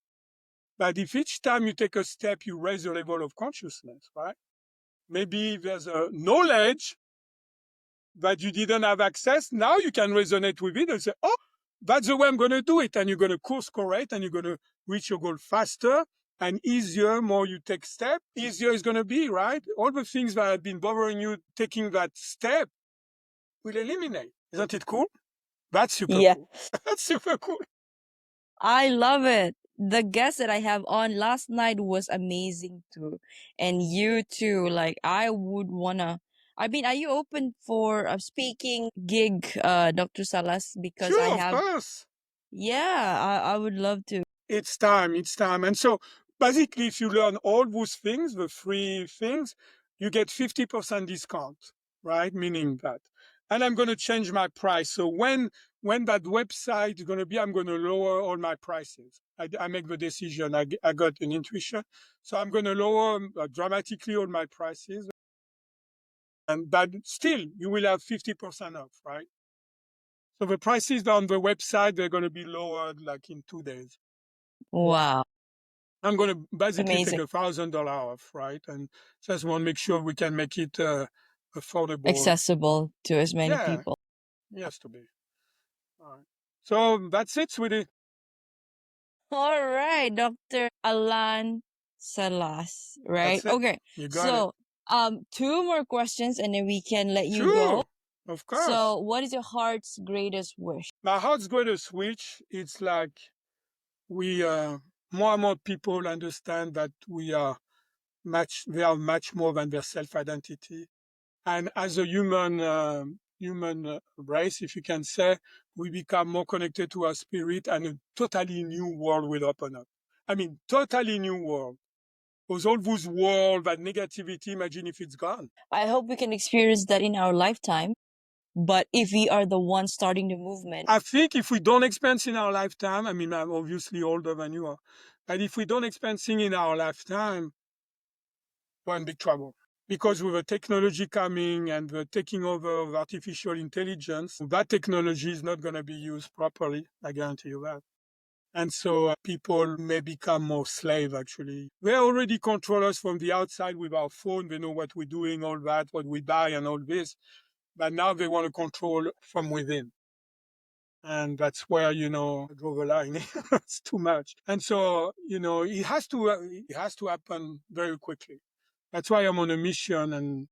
But if each time you take a step, you raise your level of consciousness, right? Maybe there's a knowledge that you didn't have access. Now you can resonate with it and say, oh, that's the way I'm going to do it. And you're going to course correct and you're going to reach your goal faster and easier. More you take step, easier it's going to be, right? All the things that have been bothering you, taking that step will eliminate. Isn't it cool? That's super Yeah, cool. That's super cool. I love it. The guest that I have on last night was amazing too. And you too. Like, I would wanna. I mean, are you open for a speaking gig, Dr. Salas? Because I Sure, of have, course. yeah, I would love to. It's time, it's time. And so basically, if you learn all those things, the free things, you get 50% discount, right? Meaning that. And I'm going to change my price. So when that website is going to be, I'm going to lower all my prices. I make the decision. I got an intuition. So I'm going to lower dramatically all my prices. But still, you will have 50% off, right? So the prices on the website, they're going to be lowered like in 2 days. Wow, I'm going to basically take amazing. $1,000 off, right? And just want to make sure we can make it affordable. Accessible to as many Yeah, people. it has to be. All right. So that's it, sweetie. All right, Dr. Alain Salas, right? That's it. Okay. You got it. So, two more questions and then we can let you go. Sure, of course. So, what is your heart's greatest wish? My heart's going to switch. It's like we, more and more people understand that they are much more than their self-identity. And as a human race, if you can say, we become more connected to our spirit, and a totally new world will open up. I mean, totally new world. Because all those world, that negativity, imagine if it's gone. I hope we can experience that in our lifetime. But if we are the ones starting the movement, I think if we don't experience in our lifetime, I mean, I'm obviously older than you are, but if we don't experience in our lifetime, we're in big trouble. Because with the technology coming and the taking over of artificial intelligence, that technology is not going to be used properly. I guarantee you that. And so people may become more slave, actually. They already control us from the outside with our phone. They know what we're doing, all that, what we buy and all this. But now they want to control from within. And that's where, I draw the line. It's too much. And so, it has to happen very quickly. That's why I'm on a mission, and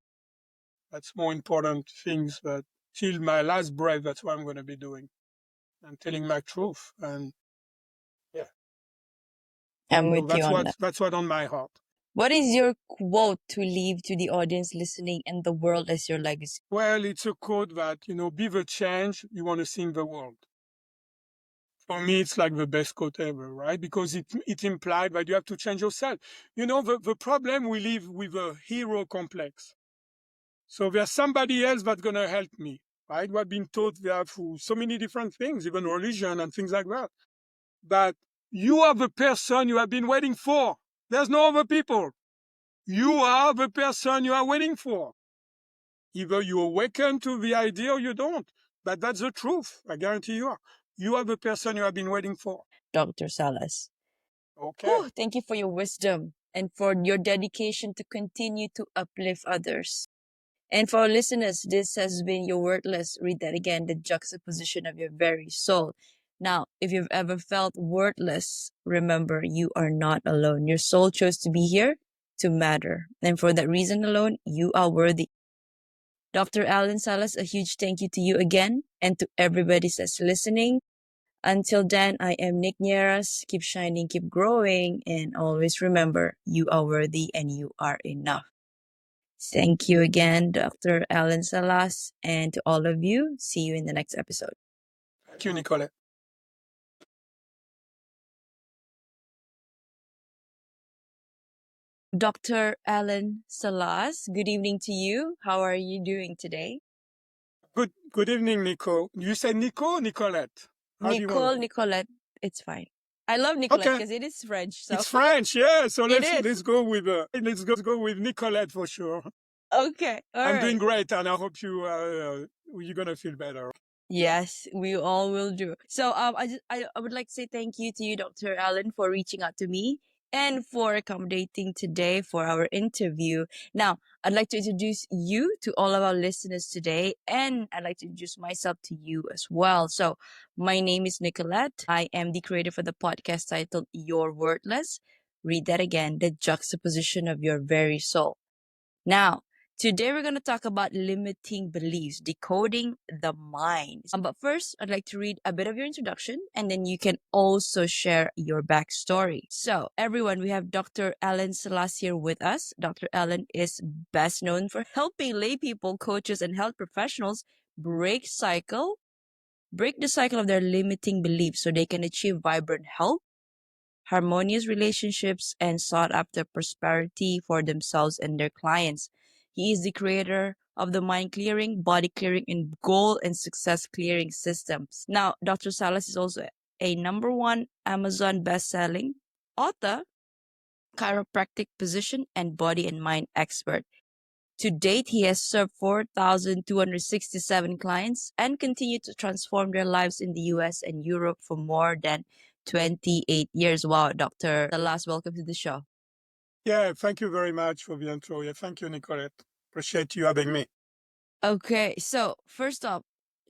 that's more important things. But till my last breath, that's what I'm going to be doing. I'm telling my truth, and yeah, I'm so with you that's on what that. that's what on my heart. What is your quote to leave to the audience listening and the world as your legacy? Well, it's a quote that, be the change you want to see in the world. For me, it's like the best quote ever, right? Because it implied that you have to change yourself. The problem, we live with a hero complex. So there's somebody else that's going to help me, right? We've been taught that through so many different things, even religion and things like that. But you are the person you have been waiting for. There's no other people. You are the person you are waiting for. Either you awaken to the idea or you don't. But that's the truth. I guarantee you are. You are the person you have been waiting for. Dr. Salas. Okay. Whew, thank you for your wisdom and for your dedication to continue to uplift others. And for our listeners, this has been your Worthless. Read that again, the juxtaposition of your very soul. Now, if you've ever felt worthless, remember you are not alone. Your soul chose to be here to matter. And for that reason alone, you are worthy. Dr. Alain Salas, a huge thank you to you again and to everybody that's listening. Until then, I am Nick Nieras. Keep shining, keep growing, and always remember you are worthy and you are enough. Thank you again, Dr. Alain Salas, and to all of you. See you in the next episode. Thank you, Nicolette. Dr. Alain Salas, good evening to you. How are you doing today? Good evening, Nico. You said Nico or Nicolette? Nicolette, it's fine. I love Nicolette because it is French. So. It's French, yeah. So let's go with Nicolette for sure. Okay, I'm doing great, and I hope you're gonna feel better. Yes, we all will do. So I would like to say thank you to you, Dr. Alain, for reaching out to me and for accommodating today for our interview. Now, I'd like to introduce you to all of our listeners today, and I'd like to introduce myself to you as well. So, my name is Nicolette. I am the creator for the podcast titled You're Worthless. Read that again, the juxtaposition of your very soul. Now, today we're going to talk about limiting beliefs, decoding the mind. But first, I'd like to read a bit of your introduction, and then you can also share your backstory. So, everyone, we have Dr. Alain Salas here with us. Dr. Alain is best known for helping lay people, coaches, and health professionals break the cycle of their limiting beliefs so they can achieve vibrant health, harmonious relationships, and sought after prosperity for themselves and their clients. He is the creator of the mind clearing, body clearing, and goal and success clearing systems. Now, Dr. Salas is also a #1 Amazon best-selling author, chiropractic physician, and body and mind expert. To date, he has served 4,267 clients and continued to transform their lives in the US and Europe for more than 28 years. Wow, Dr. Salas, welcome to the show. Yeah, thank you very much for the intro. Yeah, thank you, Nicolette. Appreciate you having me. Okay, so first up,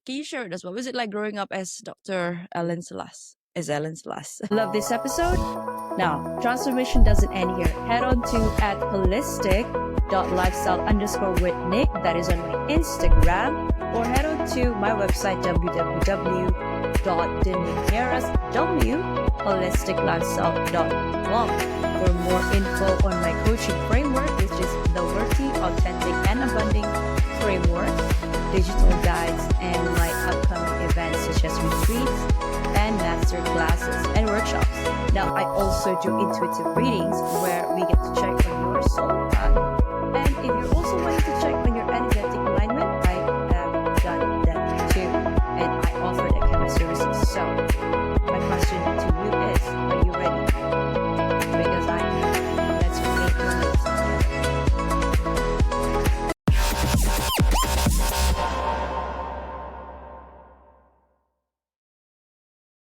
can you share with us what was it like growing up as Dr. Alain Salas? Love this episode? Now, transformation doesn't end here. Head on to @holistic.lifestyle_with_Nick. That is on my Instagram. Or head on to my website, www.deninieras.holisticlifestyle.com for more info on my coaching framework, which is the Worthy, Authentic, and Abundant Framework, digital guides, and my upcoming events such as retreats and master classes and workshops. Now, I also do intuitive readings where we get to check on your soul